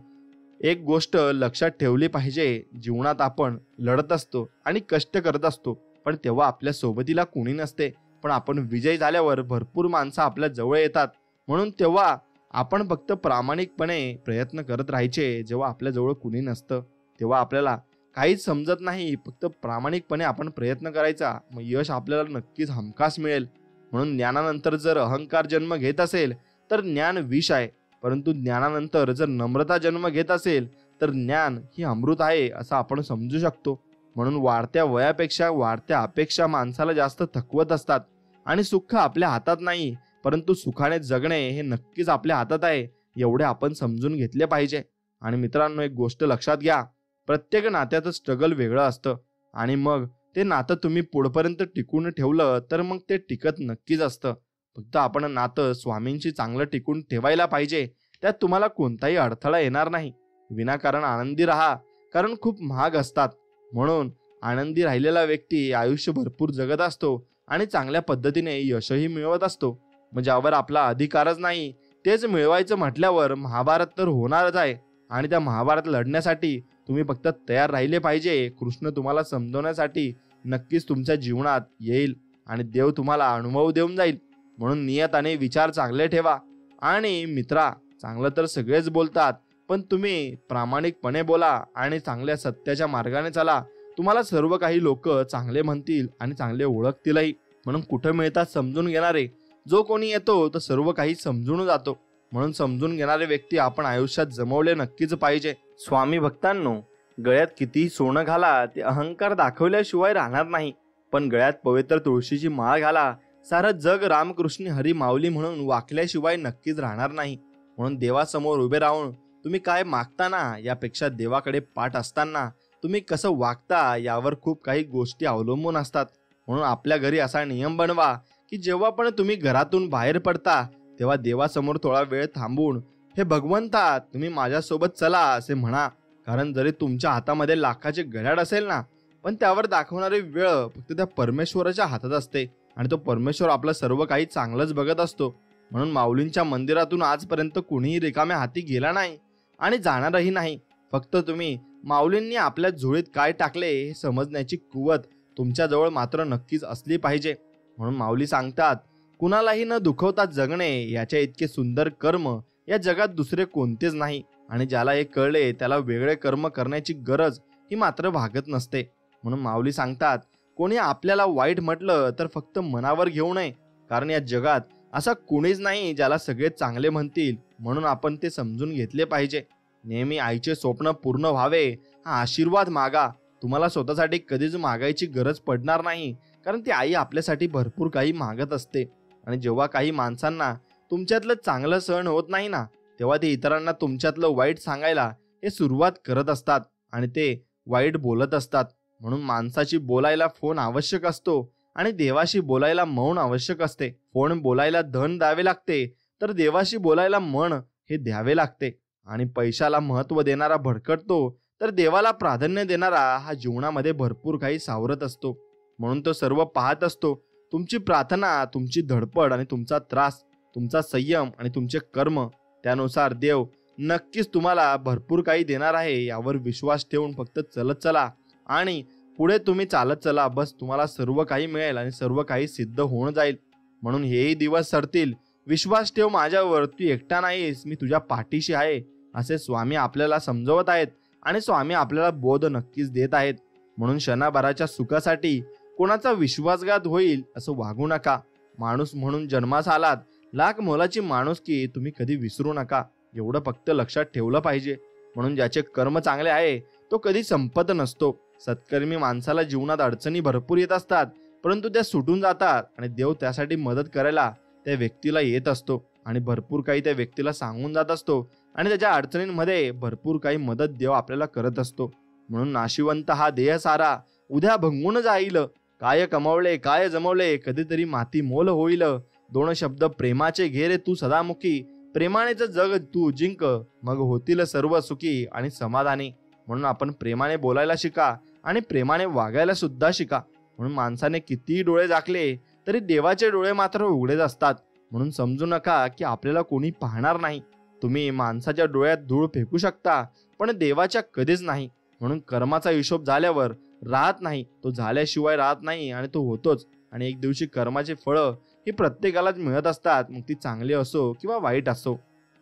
एक गोष्ट लक्षात ठेवली पाहिजे, जीवनात आपण लढत असतो आणि कष्ट करत असतो, पण तेव्हा आपल्या सोबतीला कोणी नसते. पण आपण विजयी झाल्यावर भरपूर माणसं आपल्या जवळ येतात. म्हणून तेव्हा आपण फक्त प्रामाणिकपणे प्रयत्न करत राहायचे. जेव्हा आपल्या जवळ कुणी नसतं तेव्हा आपल्याला काहीच समजत नाही. फक्त प्रामाणिकपणे आपण प्रयत्न करायचा, मग यश आपल्याला नक्कीच हमखास मिळेल. म्हणून ज्ञानानंतर जर अहंकार जन्म घेत असेल तर ज्ञान विष आहे, परंतु ज्ञानानंतर जर नम्रता जन्म घेत असेल तर ज्ञान ही अमृत आहे असं आपण समजू शकतो. म्हणून वाढत्या वयापेक्षा वाढत्या अपेक्षा माणसाला जास्त थकवत असतात. आणि सुख आपल्या हातात नाही, परंतु सुखाने जगणे हे नक्कीच आपल्या हातात आहे, एवढे आपण समजून घेतले पाहिजे. आणि मित्रांनो, एक गोष्ट लक्षात घ्या, प्रत्येक नात्याचं स्ट्रगल वेगळं असतं. आणि मग ते नातं तुम्ही पुढपर्यंत टिकून ठेवलं तर मग ते टिकत नक्कीच असतं. फक्त आपण नातं स्वामींशी चांगलं टिकून ठेवायला पाहिजे. त्यात तुम्हाला कोणताही अडथळा येणार नाही. विनाकारण आनंदी राहा, कारण खूप महाग असतात. म्हणून आनंदी राहिलेला व्यक्ती आयुष्य भरपूर जगत असतो आणि चांगल्या पद्धतीने यशही मिळवत असतो. मग ज्यावर आपला अधिकारच नाही तेच मिळवायचं म्हटल्यावर महाभारत तर होणारच आहे. आणि त्या महाभारत लढण्यासाठी तुम्ही फक्त तयार राहिले पाहिजे. कृष्ण तुम्हाला समजवण्यासाठी नक्कीच तुमच्या जीवनात येईल आणि देव तुम्हाला अनुभव देऊन जाईल. म्हणून नियत आणि विचार चांगले ठेवा. आणि मित्रा, चांगलं तर सगळेच बोलतात, पण तुम्ही प्रामाणिकपणे बोला आणि चांगल्या सत्याच्या मार्गाने चला. तुम्हाला सर्व काही लोक चांगले म्हणतील आणि चांगले ओळखतीलही. म्हणून कुठं मिळतात समजून घेणारे, जो कोणी येतो तो सर्व काही समजून जातो. म्हणून समजून घेणारे व्यक्ती आपण आयुष्यात जमवले नक्कीच पाहिजे. स्वामी भक्तांनो, गळ्यात कितीही सोनं घाला, ते अहंकार दाखवल्याशिवाय राहणार नाही. पण गळ्यात पवित्र तुळशीची माळ घाला, सारं जग रामकृष्ण हरी माऊली म्हणून वाकल्याशिवाय नक्कीच राहणार नाही. म्हणून देवासमोर उभे राहून तुम्ही काय मागताना यापेक्षा देवाकडे पाठ असताना तुम्ही कसं वागता यावर खूप काही गोष्टी अवलंबून असतात. म्हणून आपल्या घरी असा नियम बनवा की जेव्हा पण तुम्ही घरातून बाहेर पडता तेव्हा देवासमोर थोडा वेळ थांबून, हे भगवंता तुम्ही माझ्यासोबत चला असे म्हणा. कारण जरी तुमच्या हातामध्ये लाखाचे घड्याळ असेल ना, पण त्यावर दाखवणारी वेळ फक्त त्या परमेश्वराच्या हातात असते आणि तो परमेश्वर आपलं सर्व काही चांगलंच बघत असतो. म्हणून माऊलींच्या मंदिरातून आजपर्यंत कुणीही रिकाम्या हाती गेला नाही आणि जाणारही नाही. फक्त तुम्ही माऊलींनी आपल्या झोळीत काय टाकले हे समजण्याची कुवत तुमच्याजवळ मात्र नक्कीच असली पाहिजे. म्हणून माऊली सांगतात, कुणालाही न दुखवता जगणे याच्या इतके सुंदर कर्म या जगात दुसरे कोणतेच नाही. आणि ज्याला हे कळले त्याला वेगळे कर्म करण्याची गरज ही मात्र भागत नसते. म्हणून माऊली सांगतात, कोणी आपल्याला वाईट म्हटलं तर फक्त मनावर घेऊ नये, कारण या जगात असा कोणीच नाही ज्याला सगळे चांगले म्हणतील. म्हणून आपण ते समजून घेतले पाहिजे. नेहमी आईचे स्वप्न पूर्ण व्हावे हा आशीर्वाद मागा. तुम्हाला स्वतःसाठी कधीच मागायची गरज पडणार नाही, कारण ती आई आपल्यासाठी भरपूर काही मागत असते. आणि जेव्हा काही माणसांना तुमच्यातलं चांगलं सहन होत नाही ना, तेव्हा ते इतरांना तुमच्यातलं वाईट सांगायला हे सुरुवात करत असतात आणि ते वाईट बोलत असतात. म्हणून माणसाची बोलायला फोन आवश्यक असतो आणि देवाशी बोलायला मौन आवश्यक असते. फोन बोलायला धन द्यावे लागते, तर देवाशी बोलायला मन हे द्यावे लागते. आणि पैशाला महत्त्व देणारा भडकटतो, तर देवाला प्राधान्य देणारा हा जीवनामध्ये भरपूर काही सावरत असतो. म्हणून तो सर्व पाहत असतो. तुमची प्रार्थना, तुमची धडपड आणि तुमचा त्रास, तुमचा संयम आणि तुमचे कर्म, त्यानुसार देव नक्कीच तुम्हाला भरपूर काही देणार आहे. यावर विश्वास ठेवून फक्त चलत चला आणि पुढे तुम्ही चालत चला. बस तुम्हाला सर्व काही मिळेल आणि सर्व काही सिद्ध होऊन जाईल. म्हणून हेही दिवस सरतील. विश्वास ठेव माझ्यावर, तू एकटा नाहीस, मी तुझ्या पाठीशी आहे, असे स्वामी आपल्याला समजवत आहेत आणि स्वामी आपल्याला बोध नक्कीच देत आहेत. म्हणून क्षणाभराच्या सुखासाठी कोणाचा विश्वासघात होईल असं वागू नका. माणूस म्हणून जन्मास आलात, लाख मोलाची माणुसकी तुम्ही कधी विसरू नका. एवढं फक्त लक्षात ठेवलं पाहिजे. म्हणून ज्याचे कर्म चांगले आहे तो कधी संपत नसतो. सत्कर्मी माणसाला जीवनात अडचणी भरपूर येत असतात, परंतु त्या सुटून जातात आणि देव त्यासाठी मदत करायला त्या व्यक्तीला येत असतो आणि भरपूर काही त्या व्यक्तीला सांगून जात असतो आणि त्याच्या अडचणींमध्ये भरपूर काही मदत देव आपल्याला करत असतो. म्हणून नाशिवंत हा देह सारा उद्या भंगून जाईल. काय कमावले काय जमवले, कधीतरी माती मोल होईल. दोन शब्द प्रेमाचे घे रे तू सदामुखी, प्रेमानेच जग तू जिंक, मग होतील सर्व सुखी आणि समाधानी. म्हणून आपण प्रेमाने बोलायला शिका आणि प्रेमाने वागायला सुद्धा शिका. म्हणून माणसाने कितीही डोळे झाकले तरी देवाचे डोळे मात्र उघडेच असतात. म्हणून समजू नका की आपल्याला कोणी पाहणार नाही. तुम्ही माणसाच्या डोळ्यात धूळ फेकू शकता, पण देवाच्या कधीच नाही. म्हणून कर्माचा हिशोब झाल्यावर राहत नाही, तो झाल्याशिवाय राहत नाही आणि तो होतोच. आणि एक दिवशी कर्माचे फळं ही प्रत्येकालाच मिळत असतात, मग ती चांगली असो किंवा वाईट असो.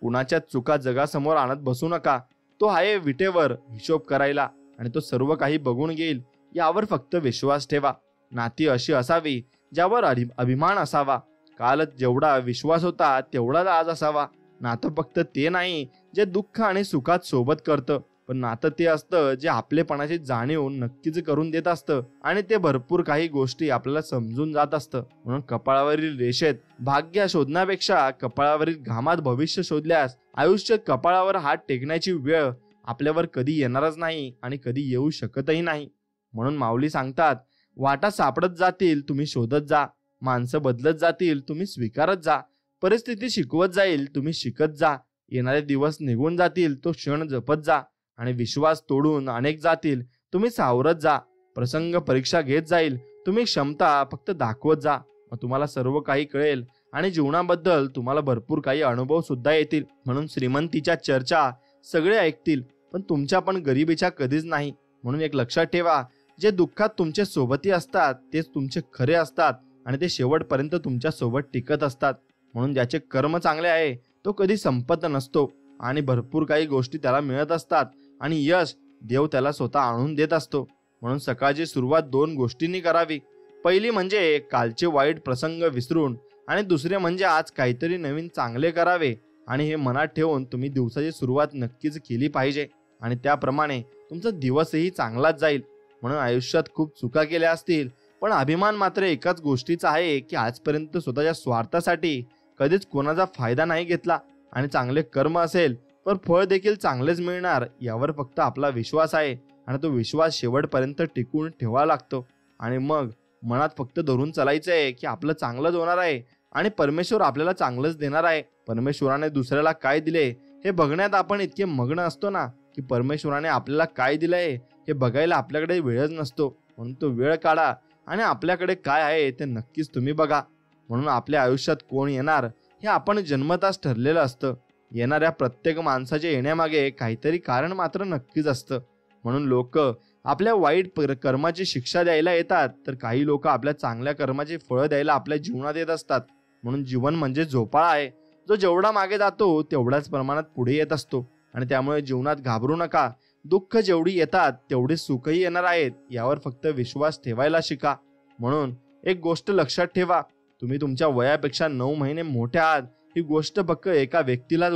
कुणाच्या चुका जगासमोर आणत बसू नका. तो आहे विटेवर हिशोब करायला आणि तो सर्व काही बघून घेईल. यावर फक्त विश्वास ठेवा. नाती अशी असावी ज्यावर अभिमान असावा. काल जेवढा विश्वास होता तेवढाच आज असावा. नातं फक्त ते नाही जे दुःख आणि सुखात सोबत करतं, पण नातं ते असतं जे आपलेपणाची जाणीव नक्कीच करून देत असतं आणि ते भरपूर काही गोष्टी आपल्याला समजून जात असतं. म्हणून कपाळावरील रेषेत भाग्य शोधण्यापेक्षा कपाळावरील घामात भविष्य शोधल्यास आयुष्य कपाळावर हात टेकण्याची वेळ आपल्यावर कधी येणारच नाही आणि कधी येऊ शकतही नाही. म्हणून माऊली सांगतात, वाटा सापडत जातील तुम्ही शोधत जा, माणसं बदलत जातील तुम्ही स्वीकारत जा, परिस्थिती शिकवत जाईल तुम्ही शिकत जा, येणारे दिवस निघून जातील तो क्षण जपत जा आणि विश्वास तोडून अनेक जातील तुम्ही सावरत जा. प्रसंग परीक्षा घेत जाईल तुम्ही क्षमता फक्त दाखवत जा. मग तुम्हाला सर्व काही कळेल आणि जीवनाबद्दल तुम्हाला भरपूर काही अनुभव सुद्धा येतील. म्हणून श्रीमंतीच्या चर्चा सगळे ऐकतील, पण तुमच्या पण गरिबीच्या कधीच नाही. म्हणून एक लक्षात ठेवा, जे दुःखात तुमच्या सोबती असतात तेच तुमचे खरे असतात आणि ते शेवटपर्यंत तुमच्या सोबत टिकत असतात. म्हणून ज्याचे कर्म चांगले आहे तो कधी संपत नसतो आणि भरपूर काही गोष्टी त्याला मिळत असतात आणि यश देव त्याला स्वतः आणून देत असतो. म्हणून सकाळची सुरुवात दोन गोष्टींनी करावी. पहिली म्हणजे कालचे वाईट प्रसंग विसरून आणि दुसरे म्हणजे आज काहीतरी नवीन चांगले करावे. आणि हे मनात ठेवून तुम्ही दिवसाची सुरुवात नक्कीच केली पाहिजे आणि त्याप्रमाणे तुमचा दिवसही चांगलाच जाईल. म्हणून आयुष्यात खूप चुका केल्या असतील, पण अभिमान मात्र एकाच गोष्टीचा आहे की आजपर्यंत स्वतःच्या स्वार्थासाठी कधीच कोणाचा फायदा नाही घेतला. आणि चांगले कर्म असेल तर फळ देखील चांगलेच मिळणार, यावर फक्त आपला विश्वास आहे आणि तो विश्वास शेवटपर्यंत टिकून ठेवावा लागतो. आणि मग मनात फक्त धरून चालायचं आहे की आपलं चांगलंच होणार आहे आणि परमेश्वर आपल्याला चांगलंच देणार आहे. परमेश्वराने दुसऱ्याला काय दिले हे बघण्यात आपण इतके मग्न असतो ना की परमेश्वराने आपल्याला काय दिलंय हे बघायला आपल्याकडे वेळच नसतो. म्हणून तो वेळ काढा आणि आपल्याकडे काय आहे ते नक्कीच तुम्ही बघा. म्हणून आपल्या आयुष्यात कोण येणार हे आपण जन्मताच ठरलेलं असतं. येणाऱ्या प्रत्येक माणसाच्या येण्यामागे काहीतरी कारण मात्र नक्कीच असतं. म्हणून लोक आपल्या वाईट कर्माची शिक्षा द्यायला येतात, तर काही लोक आपल्या चांगल्या कर्माची फळं द्यायला आपल्या जीवनात येत असतात. म्हणून जीवन म्हणजे झोपाळा आहे, जो जेवढा मागे जातो तेवढ्याच प्रमाणात पुढे येत असतो. आणि त्यामुळे जीवनात घाबरू नका. दुःख जेवढी येतात तेवढे सुखही येणार आहेत, यावर फक्त विश्वास ठेवायला शिका. म्हणून एक गोष्ट लक्षात ठेवा, तुम्ही तुमच्या वयापेक्षा 9 महिने मोठे आहात ही गोष्ट फक्त एका व्यक्तीला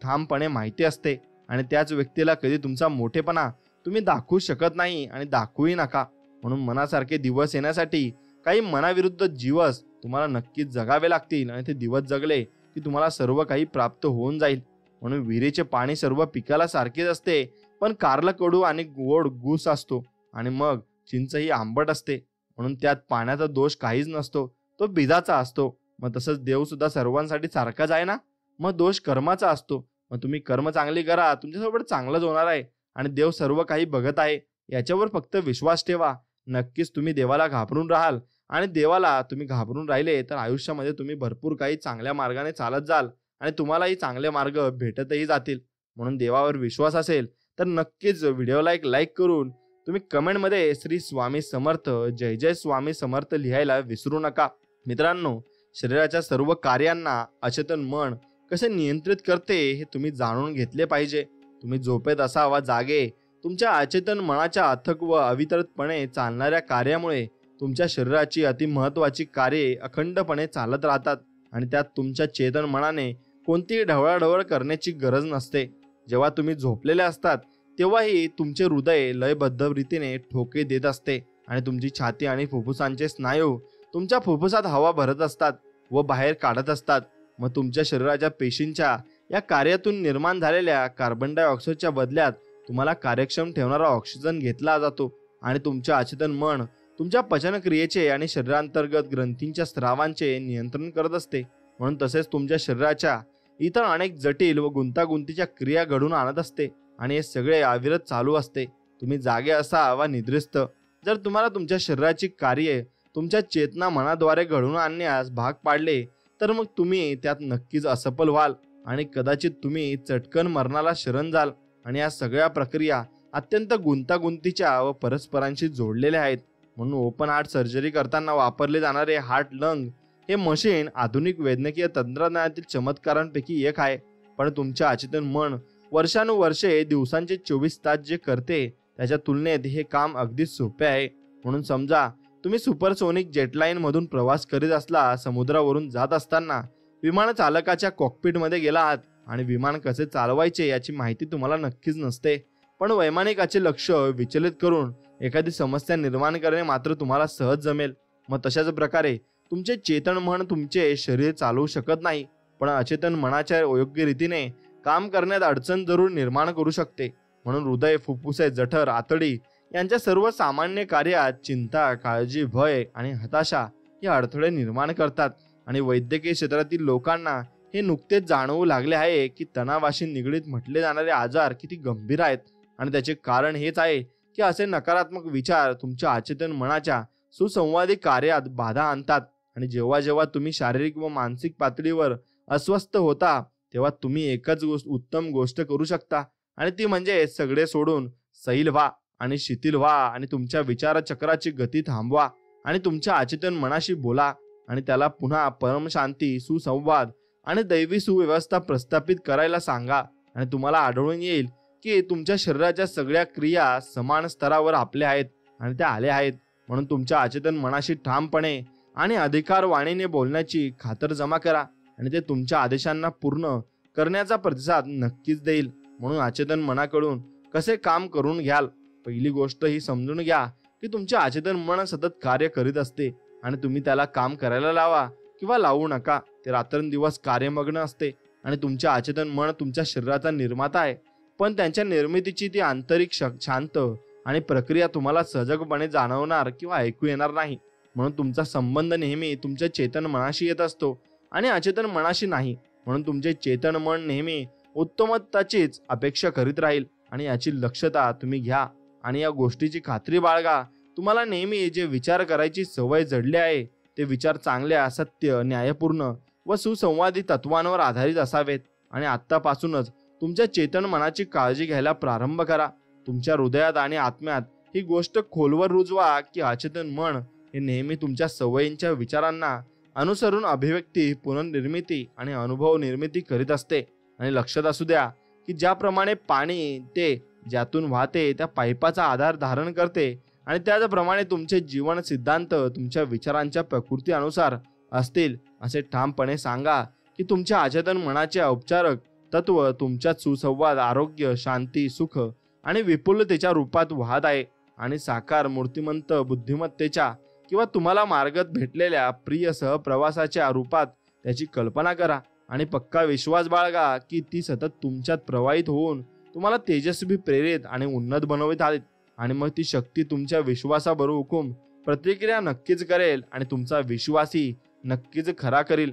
ठामपणे माहिती असते आणि त्याच व्यक्तीला कधी तुमचा मोठेपणा तुम्ही दाखवू शकत नाही आणि दाखवूही नका. म्हणून मनासारखे दिवस येण्यासाठी काही मनाविरुद्ध दिवस तुम्हाला नक्कीच जगावे लागतील आणि ते दिवस जगले की तुम्हाला सर्व काही प्राप्त होऊन जाईल. म्हणून विहिरीचे पाणी सर्व पिकाला सारखेच असते, पण कारलं कडू आणि गोड गुस असतो आणि मग चिंच ही आंबट असते. म्हणून त्यात पाण्याचा दोष काहीच नसतो, तो बीजाचा असतो. मग तसंच देव सुद्धा सर्वांसाठी सारखाच आहे ना. मग दोष कर्माचा असतो. मग तुम्ही कर्म चांगली करा, तुमच्यासोबत चांगलंच होणार आहे आणि देव सर्व काही बघत आहे याच्यावर फक्त विश्वास ठेवा. नक्कीच तुम्ही देवाला घाबरून राहाल आणि देवाला तुम्ही घाबरून राहिले तर आयुष्यामध्ये तुम्ही भरपूर काही चांगल्या मार्गाने चालत जाल आणि तुम्हालाही चांगले मार्ग भेटतही जातील. म्हणून देवावर विश्वास असेल तर नक्कीच व्हिडिओला एक लाईक करून तुम्ही कमेंटमध्ये श्री स्वामी समर्थ, जय जय स्वामी समर्थ लिहायला विसरू नका. मित्रांनो, शरीराच्या सर्व कार्यांना अचेतन मन कसे नियंत्रित करते हे तुम्ही जाणून घेतले पाहिजे. तुम्ही झोपेत असावा जागे, तुमच्या अचेतन मनाच्या अथक व अवितरतपणे चालणाऱ्या कार्यामुळे तुमच्या शरीराची अति महत्वाची कार्ये अखंडपणे चालत राहतात आणि त्यात तुमच्या चेतन मनाने कोणतीही ढवळाढवळ करण्याची गरज नसते. जेव्हा तुम्ही झोपलेले असतात तेव्हाही तुमचे हृदय लयबद्ध रीतीने ठोके देत असते आणि तुमची छाती आणि फुफ्फुसांचे स्नायू तुमच्या फुफ्फुसात हवा भरत असतात व बाहेर काढत असतात. मग तुमच्या शरीराच्या पेशींच्या या कार्यातून निर्माण झालेल्या कार्बन डायऑक्साईडच्या बदल्यात तुम्हाला कार्यक्षम ठेवणारा ऑक्सिजन घेतला जातो आणि तुमचे अचेतन मन तुमच्या पचनक्रियेचे आणि शरीरांतर्गत ग्रंथींच्या स्रावांचे नियंत्रण करत असते. म्हणून तसेच तुमच्या शरीराच्या इतर अनेक जटिल व गुंतागुंतीच्या क्रिया घडून आणत असते आणि हे सगळे अविरत चालू असते. तुम्ही जागे असा वा निद्रिस्त, जर तुम्हाला तुमच्या शरीराची कार्ये तुमच्या चेतना मनाद्वारे घडवून आणण्यास भाग पाडले तर मग तुम्ही त्यात नक्कीच असफल व्हाल आणि कदाचित तुम्ही चटकन मरणाला शरण जाल. आणि या सगळ्या प्रक्रिया अत्यंत गुंतागुंतीच्या व परस्परांशी जोडलेल्या आहेत. म्हणून ओपन हार्ट सर्जरी करताना वापरले जाणारे हार्ट लंग हे मशीन आधुनिक वैद्यकीय तंत्रज्ञानातील चमत्कारांपैकी एक आहे. पण तुमच्या अचेतन मन वर्षानुवर्षे दिवसांचे 24 तास जे करते त्याच्या तुलनेत हे काम अगदी सोपे आहे. म्हणून समजा तुम्ही सुपरसोनिक जेटलाईन मधून प्रवास करीत असला, समुद्रावरून जात असताना विमान चालकाच्या कॉकपिटमध्ये गेला आहात आणि विमान कसे चालवायचे याची माहिती तुम्हाला नक्कीच नसते, पण वैमानिकाचे लक्ष विचलित करून एखादी समस्या निर्माण करणे मात्र तुम्हाला सहज जमेल. मग तशाच प्रकारे तुमचे चेतन मन तुमचे शरीर चालवू शकत नाही, पण अचेतन मनाच्या योग्य रीतीने काम करण्यात अडचण जरूर निर्माण करू शकते. म्हणून हृदय, फुफ्फुसे, जठर, आतडी यांच्या सर्व सामान्य कार्यात चिंता, काळजी, भय आणि हताशा हे अडथळे निर्माण करतात. आणि वैद्यकीय क्षेत्रातील लोकांना हे नुकतेच जाणवू लागले आहे की तणावाशी निगडीत म्हटले जाणारे आजार किती गंभीर आहेत आणि त्याचे कारण हेच आहे की असे नकारात्मक विचार तुमच्या अचेतन मनाच्या सुसंवादी कार्यात बाधा आणतात. आणि जेव्हा जेव्हा तुम्ही शारीरिक व मानसिक पातळीवर अस्वस्थ होता तेव्हा तुम्ही एकच उत्तम गोष्ट करू शकता आणि ती म्हणजे सगळे सोडून सैल व्हा आणि शिथिल व्हा आणि तुमच्या विचारचक्राची गती थांबवा आणि तुमच्या अचेतन मनाशी बोला आणि त्याला पुन्हा परमशांती, सुसंवाद आणि दैवी सुव्यवस्था प्रस्थापित करायला सांगा. आणि तुम्हाला आढळून येईल की तुमच्या शरीराच्या सगळ्या क्रिया समान स्तरावर आपल्या आहेत आणि त्या आल्या आहेत. म्हणून तुमच्या अचेतन मनाशी ठामपणे आणि अधिकार वाणीने बोलण्याची खातर जमा करा आणि ते तुमच्या आदेशांना पूर्ण करण्याचा प्रतिसाद नक्कीच देईल. म्हणून अचेतन मनाकडून कसे काम करून घ्याल. पहिली गोष्ट ही समजून घ्या की तुमचे अचेतन मन सतत कार्य करीत असते आणि तुम्ही त्याला काम करायला लावा किंवा लावू नका. ते रात्रंदिवस कार्यमग्न असते आणि तुमचे अचेतन मन तुमच्या शरीराचा निर्माता आहे, पण त्यांच्या निर्मितीची ती आंतरिक शांत आणि प्रक्रिया तुम्हाला सहजपणे जाणवणार किंवा ऐकू येणार नाही. म्हणून तुमचा संबंध नेहमी तुमच्या चेतन मनाशी येत असतो आणि अचेतन मनाशी नाही. म्हणून तुमचे चेतन मन नेहमी उत्तमत्वाचीच अपेक्षा करीत राहील आणि याची दक्षता तुम्ही घ्या आणि या गोष्टीची खात्री बाळगा. तुम्हाला नेहमी जे विचार करायची सवय जडली आहे ते विचार चांगल्या, सत्य, न्यायपूर्ण व सुसंवादी तत्वांवर आधारित असावेत. आणि आत्तापासूनच तुमच्या चेतन मनाची काळजी घ्यायला प्रारंभ करा. तुमच्या हृदयात आणि आत्म्यात ही गोष्ट खोलवर रुजवा की अचेतन मन हे नेहमी तुमच्या सवयींच्या विचारांना अनुसरून अभिव्यक्ती, पुनर्निर्मिती आणि अनुभव निर्मिती करीत असते. आणि लक्षात असू द्या की ज्याप्रमाणे पाणी ते ज्यातून वाहते त्या पाईपाचा आधार धारण करते आणि त्याचप्रमाणे तुमचे जीवन सिद्धांत तुमच्या विचारांच्या प्रकृती अनुसार असतील असे ठामपणे सांगा की तुमच्या अचेतन मनाचे औपचारिक तत्व तुमच्यात सुसंवाद, आरोग्य, शांती, सुख आणि विपुलतेच्या रूपात वाहत आहे. आणि साकार मूर्तिमंत बुद्धिमत्तेच्या किंवा तुम्हाला मार्गात भेटलेल्या प्रिय सहप्रवासाच्या रूपात त्याची कल्पना करा आणि पक्का विश्वास बाळगा की ती सतत तुमच्यात प्रवाहित होऊन तुम्हाला तेजस्वी, प्रेरित आणि उन्नत बनवित आहेत. आणि मग ती शक्ती तुमच्या विश्वासाबरोबर हुकूम प्रतिक्रिया नक्कीच करेल आणि तुमचा विश्वासही नक्कीच खरा करील.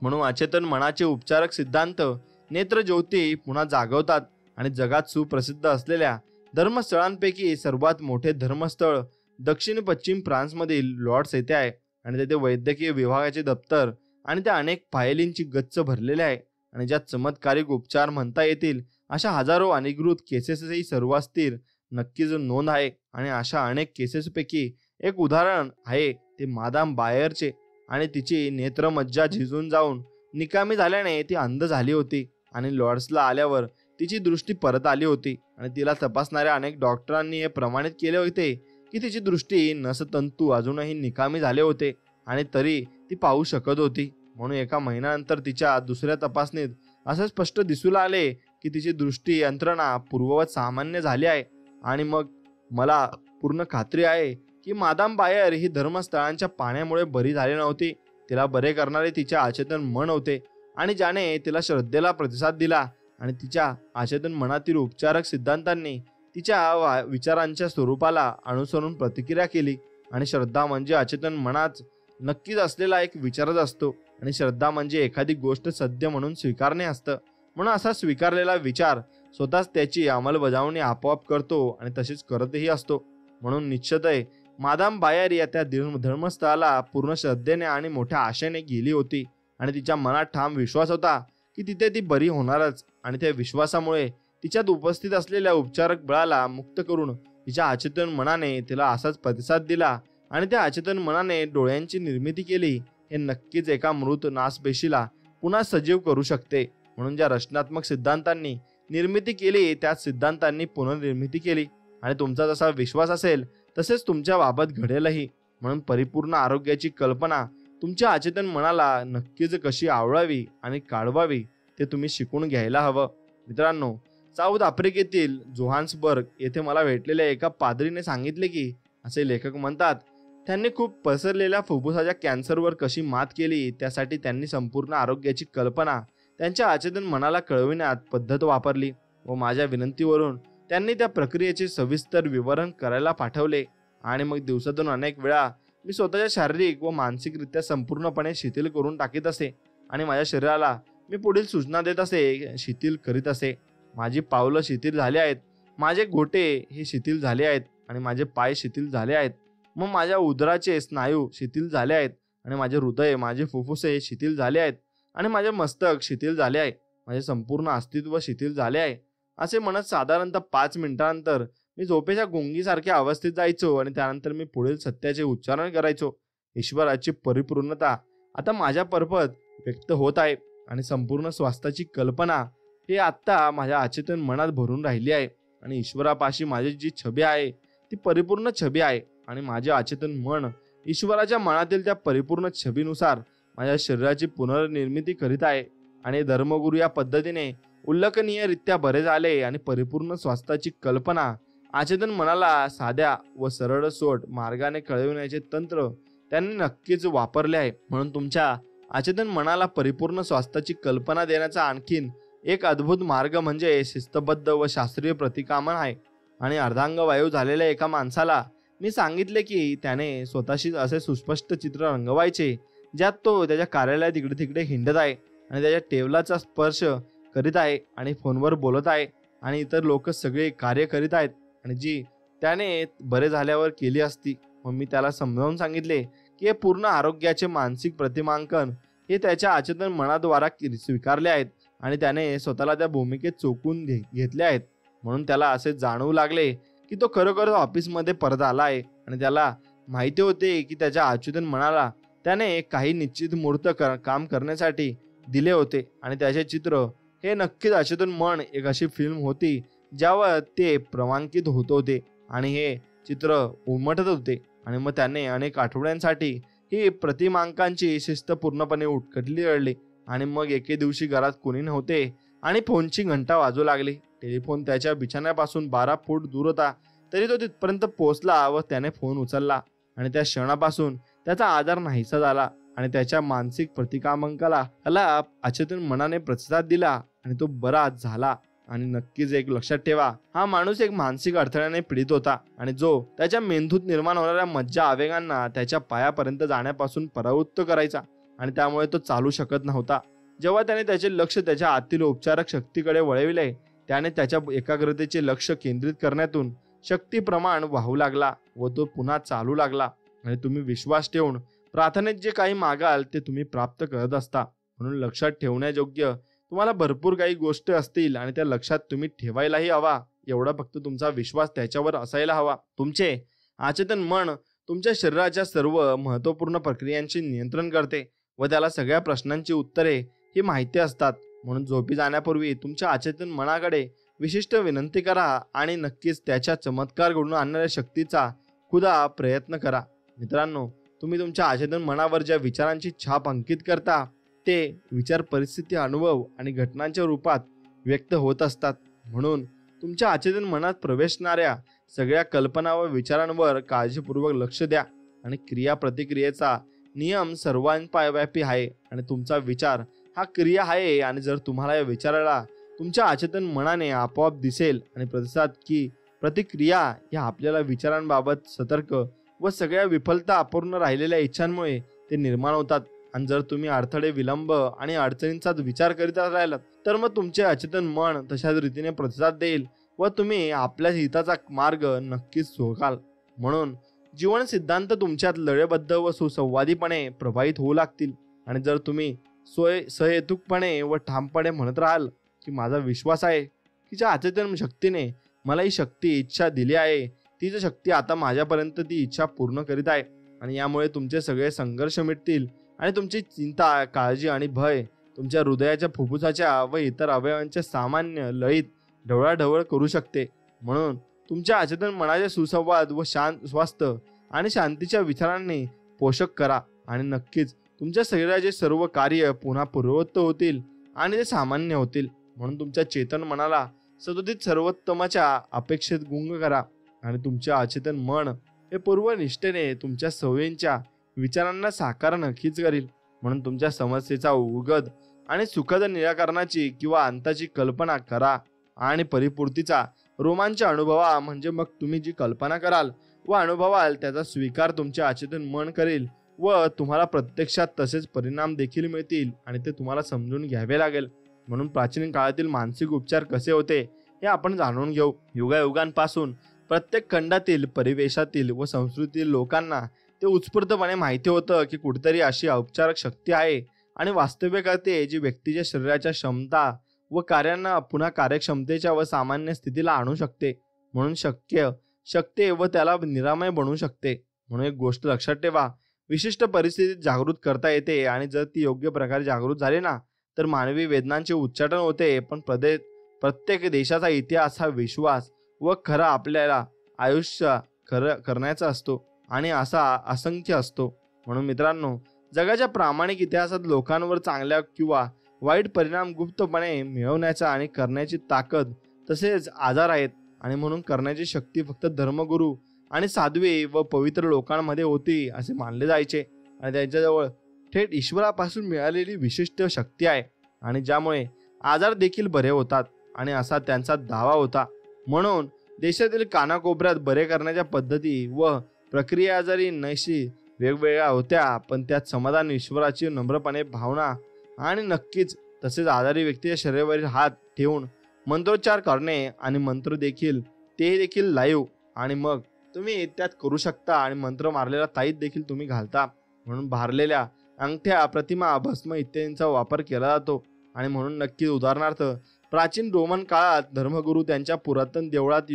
म्हणून अचेतन मनाचे उपचारक सिद्धांत नेत्रज्योती पुन्हा जागवतात आणि जगात सुप्रसिद्ध असलेल्या धर्मस्थळांपैकी सर्वात मोठे धर्मस्थळ दक्षिण पश्चिम फ्रान्समधील लॉर्ड्स येथे आहे. आणि तेथे वैद्यकीय विभागाचे दप्तर आणि त्या अनेक फायलींची गच्च भरलेले आहे. आणि ज्या चमत्कारिक उपचार म्हणता येतील अशा हजारो अनधिकृत केसेसही सर्वास्थिर नक्कीच नोंद आहे. आणि अशा अनेक केसेसपैकी एक उदाहरण आहे ते मादाम बायरचे. आणि तिची नेत्रमज्जा झिजून जाऊन निकामी झाल्याने ती अंध झाली होती. आणि लॉर्ड्सला आल्यावर तिची दृष्टी परत आली होती. आणि तिला तपासणाऱ्या अनेक डॉक्टरांनी हे प्रमाणित केले होते की तिची दृष्टी नसतंतू अजूनही निकामी झाले होते आणि तरी ती पाहू शकत होती. म्हणून एका महिन्यानंतर तिच्या दुसऱ्या तपासणीत असं स्पष्ट दिसू लागले की तिची दृष्टी यंत्रणा पूर्ववत सामान्य झाली आहे. आणि मग मला पूर्ण खात्री आहे की मादाम बायर ही धर्मस्थळांच्या पाण्यामुळे बरी झाली नव्हती. तिला बरे करणारे तिच्या अचेतन मन होते आणि ज्याने तिला श्रद्धेला प्रतिसाद दिला. आणि तिच्या अचेतन मनातील उपचारक सिद्धांतांनी तिच्या विचारांच्या स्वरूपाला अनुसरून प्रतिक्रिया केली. आणि श्रद्धा म्हणजे अचेतन मनात नक्कीच असलेला एक विचारच असतो. आणि श्रद्धा म्हणजे एखादी गोष्ट सत्य म्हणून स्वीकारणे असतं. म्हणून असा स्वीकारलेला विचार स्वतःच त्याची अंमलबजावणी आपोआप करतो आणि तशीच करतही असतो. म्हणून निश्चितच मादाम बायर या त्या धर्मस्थळाला पूर्ण श्रद्धेने आणि मोठ्या आशेने गेली होती. आणि तिच्या मनात ठाम विश्वास होता की तिथे ती बरी होणारच. आणि त्या विश्वासामुळे तिच्यात उपस्थित असलेल्या उपचारक बळाला मुक्त करून तिच्या अचेतन मनाने तिला असाच प्रतिसाद दिला. आणि त्या अचेतन मनाने डोळ्यांची निर्मिती केली. हे नक्कीच एका मृत नासपेशीला पुन्हा सजीव करू शकते. म्हणून ज्या रचनात्मक सिद्धांतांनी निर्मिती केली त्याच सिद्धांतांनी पुनर्निर्मिती केली. आणि तुमचा जसा विश्वास असेल तसेच तुमच्या बाबत घडेलही. म्हणून परिपूर्ण आरोग्याची कल्पना तुमच्या अचेतन मनाला नक्कीच कशी आवडावी आणि काढवावी ते तुम्ही शिकून घ्यायला हवं. मित्रांनो, साऊथ आफ्रिकेतील जोहान्सबर्ग येथे मला भेटलेल्या एका पादरीने सांगितले की असे लेखक म्हणतात त्यांनी खूप पसरलेल्या फुफ्फुसाच्या कॅन्सरवर कशी मात केली त्यासाठी त्यांनी संपूर्ण आरोग्याची कल्पना त्यांच्या अचेतन मनाला कळविण्यात पद्धत वापरली. व माझ्या विनंतीवरून त्यांनी त्या प्रक्रियेचे सविस्तर विवरण करायला पाठवले. आणि मग दिवसातून अनेक वेळा मी स्वतःच्या शारीरिक व मानसिकरित्या संपूर्णपणे शिथिल करून टाकीत असे. आणि माझ्या शरीराला मी पुढील सूचना देत असे, शिथिल करीत असे. माझी पावलं शिथिल झाली आहेत, माझे घोटे हे शिथिल झाले आहेत आणि माझे पाय शिथिल झाले आहेत. मग माझ्या उदराचे स्नायू शिथिल झाले आहेत आणि माझे हृदय, माझे फुफ्फुसे शिथिल झाले आहेत आणि माझे मस्तक शिथिल झाले आहे. माझे संपूर्ण अस्तित्व शिथिल झाले आहे. असे म्हणत साधारणतः 5 मिनिटांनंतर मी झोपेच्या गुंगीसारख्या अवस्थेत जायचो. आणि त्यानंतर मी पुढील सत्याचे उच्चारण करायचो. ईश्वराची परिपूर्णता आता माझ्या पर्पत व्यक्त होत आहे आणि संपूर्ण स्वास्थ्याची कल्पना हे आत्ता माझ्या अचेतन मनात भरून राहिली आहे. आणि ईश्वरापाशी माझी जी छबी आहे ती परिपूर्ण छबी आहे. आणि माझे अचेतन मन ईश्वराच्या मनातील त्या परिपूर्ण छबीनुसार माझ्या शरीराची पुनर्निर्मिती करीत आहे. आणि धर्मगुरू या पद्धतीने उल्लेखनीयरित्या बरे झाले. आणि परिपूर्ण स्वास्थ्याची कल्पना अचेतन मनाला साध्या व सरळ सोट मार्गाने कळविण्याचे तंत्र त्यांनी नक्कीच वापरले आहे. म्हणून तुमच्या अचेतन मनाला परिपूर्ण स्वास्थ्याची कल्पना देण्याचा आणखीन एक अद्भुत मार्ग म्हणजे शिस्तबद्ध व शास्त्रीय प्रतिकामन आहे. आणि अर्धांगवायू झालेल्या एका माणसाला मी सांगितले की त्याने स्वतःशी असे सुस्पष्ट चित्र रंगवायचे ज्यात तो त्याच्या कार्यालयात इकडे तिकडे हिंडत आहे आणि त्याच्या टेबलाचा स्पर्श करीत आहे आणि फोनवर बोलत आहे आणि इतर लोक सगळे कार्य करीत आहेत आणि जी त्याने बरे झाल्यावर केली असती. मग मी त्याला समजावून सांगितले की हे पूर्ण आरोग्याचे मानसिक प्रतिमांकन हे त्याच्या अचेतन मनाद्वारा स्वीकारले आहेत आणि त्याने स्वतःला त्या भूमिकेत चोकून घेतले आहेत. म्हणून त्याला असे जाणवू लागले की तो खरोखर ऑफिसमध्ये परत आला आहे आणि त्याला माहिती होते की त्याच्या अचेतन मनाला त्याने काही निश्चित मूर्त काम करण्यासाठी दिले होते आणि त्याचे चित्र हे नक्कीच अचेतन मन एक अशी फिल्म होती ज्यावर ते प्रमाणित होत होते आणि हे चित्र उमटत होते. आणि मग त्याने अनेक आठवड्यांसाठी ही प्रतिमांकांची शिस्त पूर्णपणे उटकटली रडली. आणि मग एके दिवशी घरात कोणी नव्हते आणि फोनची घंटा वाजू लागली. टेलिफोन त्याच्या बिछाण्यापासून 12 फूट दूर होता तरी तो तिथपर्यंत पोहोचला व त्याने फोन उचलला आणि त्या क्षणापासून त्याचा आधार नाहीसा झाला. आणि त्याच्या मानसिक प्रतिकामांकाला अचेतन मनाने प्रतिसाद दिला आणि तो बरा झाला. आणि नक्कीच एक लक्षात ठेवा, हा माणूस एक मानसिक अडथळ्याने पीडित होता आणि जो त्याच्या मेंदूत निर्माण होणाऱ्या मज्जा आवेगांना त्याच्या पायापर्यंत जाण्यापासून परावृत्त करायचा आणि त्यामुळे तो चालू शकत नव्हता. जेव्हा त्याने त्याचे लक्ष त्याच्या आतील उपचारक शक्तीकडे वळविले, त्याने त्याच्या एकाग्रतेचे लक्ष केंद्रित करण्यातून शक्ती प्रमाण वाहू लागला व तो पुन्हा चालू लागला. आणि तुम्ही विश्वास ठेवून प्रार्थनेत जे काही मागाल ते तुम्ही प्राप्त करत असता. म्हणून लक्षात ठेवण्यायोग्य तुम्हाला भरपूर काही गोष्टी असतील आणि त्या लक्षात तुम्ही ठेवायलाही हवा. एवढा फक्त तुमचा विश्वास त्याच्यावर असायला हवा. तुमचे अचेतन मन तुमच्या शरीराच्या सर्व महत्त्वपूर्ण प्रक्रियांचे नियंत्रण करते व त्याला सगळ्या प्रश्नांची उत्तरे ही माहिती असतात. म्हणून झोपी जाण्यापूर्वी तुमच्या अचेतन मनाकडे विशिष्ट विनंती करा आणि नक्कीच त्याच्या चमत्कार घडून आणणाऱ्या शक्तीचा खुदा प्रयत्न करा. मित्रांनो, तुम्ही तुमच्या अचेतन मनावर ज्या विचारांची छाप अंकित करता ते विचार परिस्थिती, अनुभव आणि घटनांच्या रूपात व्यक्त होत असतात. म्हणून तुमच्या अचेतन मनात प्रवेशणाऱ्या सगळ्या कल्पना व विचारांवर काळजीपूर्वक लक्ष द्या. आणि क्रिया प्रतिक्रियेचा नियम सर्वांव्यापी आहे आणि तुमचा विचार हा क्रिया आहे. आणि जर तुम्हाला या विचाराला तुमच्या अचेतन मनाने आपोआप दिसेल आणि प्रतिसाद की प्रतिक्रिया या आपल्याला विचारांबाबत सतर्क व सगळ्या विफलता अपूर्ण राहिलेल्या इच्छांमुळे ते निर्माण होतात. आणि जर तुम्ही अडथळे, विलंब आणि अडचणींचाच विचार करीत राहिलात तर मग तुमचे अचेतन मन तशाच रीतीने प्रतिसाद देईल व तुम्ही आपल्या हिताचा मार्ग नक्कीच शोधाल. म्हणून जीवन सिद्धांत तुमच्यात लयबद्ध व सुसंवादीपणे प्रभावित होऊ लागतील. आणि जर तुम्ही सहेतुकपणे व ठामपणे म्हणत राहाल की माझा विश्वास आहे की ज्या अचेतन शक्तीने मला ही शक्ती, इच्छा दिली आहे, तीच शक्ती आता माझ्यापर्यंत ती इच्छा पूर्ण करीत आहे. आणि यामुळे तुमचे सगळे संघर्ष मिटतील आणि तुमची चिंता, काळजी आणि भय तुमच्या हृदयाच्या, फुफ्फुसाच्या व इतर अवयवांच्या सामान्य लयीत ढवळाढवळ करू शकते. म्हणून तुमच्या अचेतन मनाचे सुसंवाद व स्वास्थ्य आणि शांतीच्या विचारांनी पोषक करा आणि नक्कीच तुमच्या शरीराचे सर्व कार्य पुन्हा पूर्ववत होतील आणि ते सामान्य होतील. म्हणून तुमच्या चेतन मनाला सदोदित सर्वोत्तमाच्या अपेक्षेत गुंग करा आणि तुमचे अचेतन मन हे पूर्वनिष्ठेने तुमच्या सवयींच्या विचारांना साकार नक्कीच करील. म्हणून तुमच्या समस्येचा उगद आणि सुखद निराकरणाची किंवा अंताची कल्पना करा आणि परिपूर्तीचा रोमांच अनुभवा. म्हणजे मग तुम्ही जी कल्पना कराल व अनुभवाल त्याचा स्वीकार तुमचे अचेतन मन करेल व तुम्हाला प्रत्यक्षात तसेच परिणाम देखील मिळतील आणि ते तुम्हाला समजून घ्यावे लागेल. म्हणून प्राचीन काळातील मानसिक उपचार कसे होते हे आपण जाणून घेऊ. युगायुगांपासून प्रत्येक खंडातील, परिवेशातील व संस्कृतीतील लोकांना ते उत्स्फूर्तपणे माहिती होतं की कुठेतरी अशी औपचारिक शक्ती आहे आणि वास्तव्य करते जी व्यक्तीच्या शरीराच्या क्षमता व कार्यांना पुन्हा कार्यक्षमतेच्या व सामान्य स्थितीला आणू शकते. म्हणून शक्य शकते व त्याला निरामय बनवू शकते. म्हणून एक गोष्ट लक्षात ठेवा, विशिष्ट परिस्थितीत जागृत करता येते आणि जर ती योग्य प्रकारे जागृत झाली ना तर मानवी वेदनांचे उच्चाटन होते. पण प्रत्येक देशाचा इतिहास हा विश्वास व खरा आपल्याला आयुष्य खरं करण्याचा असतो आणि असा असंख्य असतो. म्हणून मित्रांनो, जगाच्या प्रामाणिक इतिहासात लोकांवर चांगल्या किंवा वाईट परिणाम गुप्तपणे मिळवण्याचा आणि करण्याची ताकद तसेच आजार आहेत. आणि म्हणून करण्याची शक्ती फक्त धर्मगुरू आणि साध्वी व पवित्र लोकांमध्ये होती असे मानले जायचे. आणि त्यांच्याजवळ थेट ईश्वरापासून मिळालेली विशिष्ट शक्ती आहे आणि ज्यामुळे आजार देखील बरे होतात आणि असा त्यांचा दावा होता. म्हणून देशातील कानाकोपऱ्यात बरे करण्याच्या पद्धती व प्रक्रिया जरी नैशी वेगवेगळ्या होत्या पण त्यात समाधान, ईश्वराची नम्रपणे भावना आणि नक्कीच तसेच आजारी व्यक्तीच्या शरीरावरील हात ठेवून मंत्रोच्चार करणे आणि मंत्र देखील ते देखील लाईव्ह आणि मग तुम्ही त्यात करू शकता. आणि मंत्र मारलेला ताईत देखील तुम्ही घालता. म्हणून भारलेल्या अंगठ्या, प्रतिमा, भस्म इत्यादींचा वापर केला जातो. आणि म्हणून नक्कीच उदाहरणार्थ प्राचीन रोमन काळात धर्मगुरू त्यांच्या पुरातन देवळात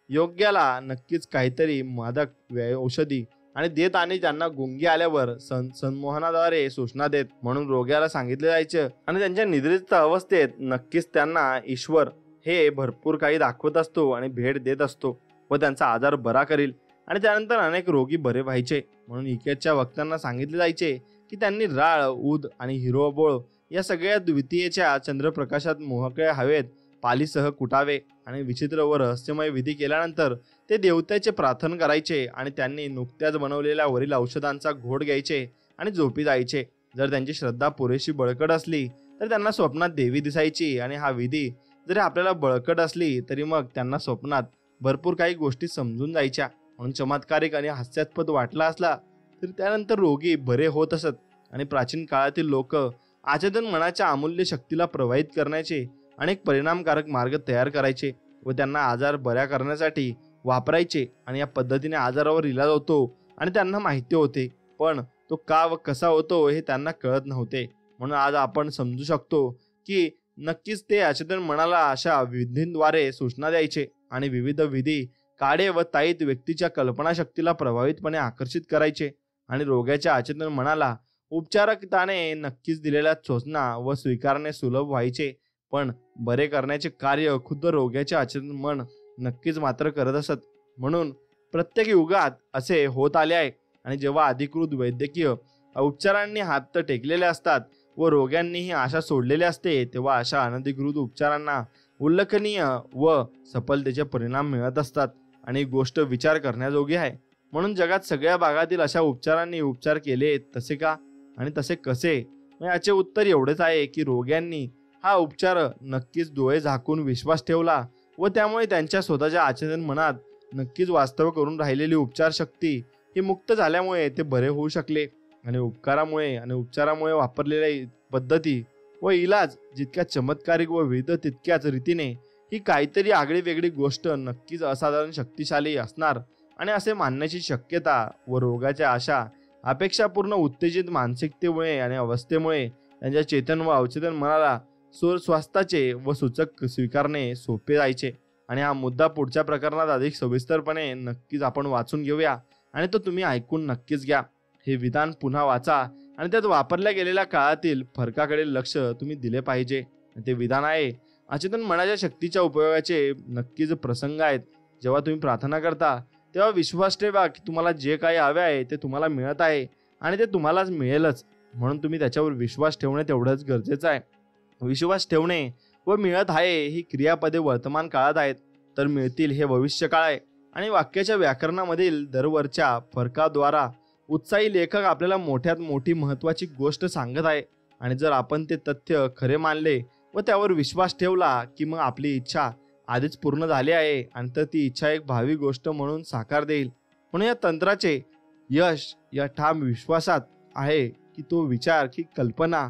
योग्याला नक्कीच काहीतरी मादक औषधी आणि देत आणि त्यांना गुंगी आल्यावर संमोहनाद्वारे सूचना देत. म्हणून रोग्याला सांगितले जायचे आणि त्यांच्या निद्रित अवस्थेत नक्कीच त्यांना ईश्वर हे भरपूर काही दाखवत असतो आणि भेट देत असतो व त्यांचा आजार बरा करील. आणि त्यानंतर अनेक रोगी बरे व्हायचे. म्हणून इकेच्या वक्त्यांना सांगितले जायचे की त्यांनी राळ, ऊद आणि हिरोबोळ या सगळ्या द्वितीयेच्या चंद्रप्रकाशात मोकळ्या हवेत पालीसह कुटावे आणि विचित्र व रहस्यमय विधी केल्यानंतर ते देवतेचे प्रार्थना करायचे आणि त्यांनी नुकत्याच बनवलेल्या वरील औषधांचा घोट घ्यायचे आणि झोपी जायचे. जर त्यांची श्रद्धा पुरेशी बळकट असली तर त्यांना स्वप्नात देवी दिसायची, आणि हा विधी जरी आपल्याला बळकट असली तरी मग त्यांना स्वप्नात भरपूर काही गोष्टी समजून जायच्या. म्हणून चमत्कारिक आणि हास्यास्पद वाटला असला तरी त्यानंतर रोगी बरे होत असत. आणि प्राचीन काळातील लोक आचेतन मनाच्या अमूल्य शक्तीला प्रवाहित करण्याचे अनेक परिणामकारक मार्ग तयार करायचे व त्यांना आजार बऱ्या करण्यासाठी वापरायचे. आणि या पद्धतीने आजारावर इलाज होतो आणि त्यांना माहिती होते, पण तो का व कसा होतो हे त्यांना कळत नव्हते. म्हणून आज आपण समजू शकतो की नक्कीच ते अचेतन मनाला अशा विधींद्वारे सूचना द्यायचे आणि विविध विधी काळे व ताईत व्यक्तीच्या कल्पनाशक्तीला प्रभावितपणे आकर्षित करायचे आणि रोग्याच्या अचेतन मनाला उपचारकाने नक्कीच दिलेल्या सूचना व स्वीकारणे सुलभ व्हायचे. पण बरे करण्याचे कार्य खुद्द रोग्याचे अचेतन मन नक्कीच मात्र करत असत. म्हणून प्रत्येक युगात असे होत आले आहे. आणि जेव्हा अधिकृत वैद्यकीय उपचारांनी हात टेकलेले असतात व रोग्यांनीही आशा सोडलेली असते, तेव्हा अशा अनधिकृत उपचारांना उल्लेखनीय व सफलतेचे परिणाम मिळत असतात. आणि गोष्ट विचार करण्याजोगी आहे. म्हणून जगात सगळ्या भागातील अशा उपचारांनी उपचार केले तसे का आणि तसे कसे, याचे उत्तर एवढेच आहे की रोग्यांनी हा उपचार नक्कीच डोळे झाकून विश्वास ठेवला व त्यामुळे त्यांच्या स्वतःच्या अचेतन मनात नक्कीच वास्तव करून राहिलेली उपचार शक्ती ही मुक्त झाल्यामुळे ते बरे होऊ शकले. आणि उपचारामुळे वापरलेल्या पद्धती व इलाज जितक्या चमत्कारिक व विविध तितक्याच रीतीने ही काहीतरी आगळी वेगळी गोष्ट नक्कीच असाधारण शक्तिशाली असणार. आणि असे मानण्याची शक्यता व रोगाच्या अशा अपेक्षापूर्ण उत्तेजित मानसिकतेमुळे आणि अवस्थेमुळे त्यांच्या चेतन व अवचेतन मनाला स्वास्थ्याचे व सूचक स्वीकारणे सोपे जायचे. आणि हा मुद्दा पुढच्या प्रकरणात अधिक सविस्तरपणे नक्कीच आपण वाचून घेऊया आणि तो तुम्ही ऐकून नक्कीच घ्या. हे विधान पुन्हा वाचा आणि त्यात वापरल्या गेलेल्या काळातील फरकाकडे लक्ष तुम्ही दिले पाहिजे. ते विधान आहे अचेतन मनाच्या शक्तीच्या उपयोगाचे नक्कीच प्रसंग आहेत. जेव्हा तुम्ही प्रार्थना करता तेव्हा विश्वास ठेवा की तुम्हाला जे काही हवे आहे ते तुम्हाला मिळत आहे आणि ते तुम्हालाच मिळेलच. म्हणून तुम्ही त्याच्यावर विश्वास ठेवणे तेवढंच गरजेचं आहे. विश्वास ठेवणे व मिळत आहे ही क्रियापदे वर्तमान काळात आहेत, तर मिळतील हे भविष्य काळ आहे. आणि वाक्याच्या व्याकरणामधील दरवरच्या फरकाद्वारा उत्साही लेखक आपल्याला मोठ्यात मोठी महत्वाची गोष्ट सांगत आहे. आणि जर आपण ते तथ्य खरे मानले व त्यावर विश्वास ठेवला की मग आपली इच्छा आधीच पूर्ण झाली आहे आणि तर ती इच्छा एक भावी गोष्ट म्हणून साकार देईल. म्हणून या तंत्राचे यश या ठाम विश्वासात आहे की तो विचार की कल्पना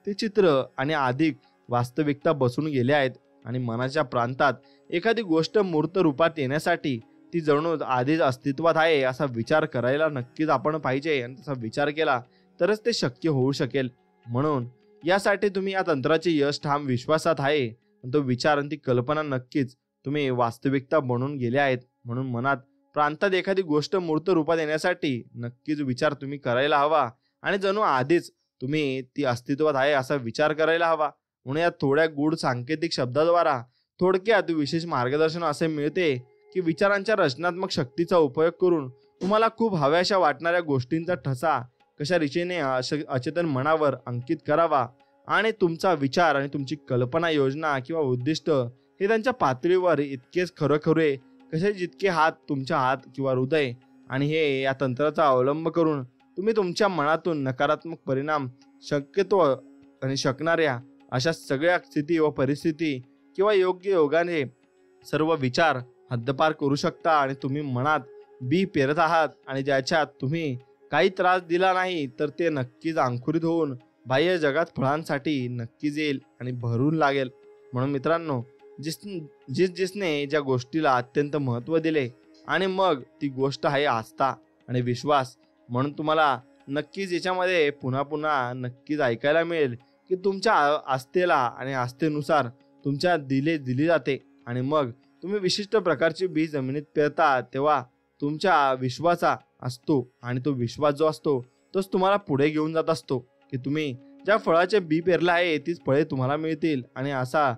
ते चित्र आणि अधिक वास्तविकता बसून गेले आहेत. आणि मनाच्या प्रांतात एखादी गोष्ट मूर्त रूपात येण्यासाठी ती जणू आधीच अस्तित्वात आहे असा विचार करायला नक्कीच आपण पाहिजे. आणि तसा विचार केला तरच ते शक्य होऊ शकेल. म्हणून यासाठी तुम्ही या तंत्राचे यश ठाम विश्वासात आहे. तो विचार आणि ती कल्पना नक्कीच तुम्ही वास्तविकता बनून गेले आहेत. म्हणून मनात प्रांतात एखादी गोष्ट मूर्त रूपात येण्यासाठी नक्कीच विचार तुम्ही करायला हवा आणि जणू आधीच तुम्ही ती अस्तित्वात आहे असा विचार करायला हवा. म्हणून या थोड्या गूढ सांकेतिक शब्दाद्वारा थोडक्यात विशेष मार्गदर्शन असे मिळते की विचारांच्या रचनात्मक शक्तीचा उपयोग करून तुम्हाला खूप हव्याशा वाटणाऱ्या गोष्टींचा ठसा कशा रीतीने अचेतन मनावर अंकित करावा आणि तुमचा विचार आणि तुमची कल्पना योजना किंवा उद्दिष्ट हे त्यांच्या पातळीवर इतकेच खरोखरे कसे जितके हात तुमच्या हात किंवा हृदय. आणि हे या तंत्राचा अवलंब करून तुम्ही तुमच्या मनातून नकारात्मक परिणाम शक्यतो आणि शकणाऱ्या अशा सगळ्या स्थिती व परिस्थिती किंवा योग्य योगाने सर्व विचार हद्दपार करू शकता. आणि तुम्ही मनात बी पेरत आहात आणि ज्याच्यात तुम्ही काही त्रास दिला नाही तर ते नक्कीच अंकुरित होऊन बाह्य जगात फळांसाठी नक्कीच येईल आणि भरून लागेल. म्हणून मित्रांनो, जिसने ज्या गोष्टीला अत्यंत महत्त्व दिले आणि मग ती गोष्ट आहे आस्था आणि विश्वास. म्हणून तुम्हाला नक्कीच याच्यामध्ये पुन्हा पुन्हा नक्कीच ऐकायला मिळेल की तुमच्या आस्थेला आणि आस्थेनुसार तुमच्या दिली जाते. आणि मग तुम्ही विशिष्ट प्रकारची बीज जमिनीत पेरता तेव्हा तुमच्या विश्वासा असतो आणि तो विश्वास जो असतो तोच तुम्हाला पुढे घेऊन जात असतो की तुम्ही ज्या फळाचे बी पेरलं आहे तीच फळे तुम्हाला मिळतील. आणि अशा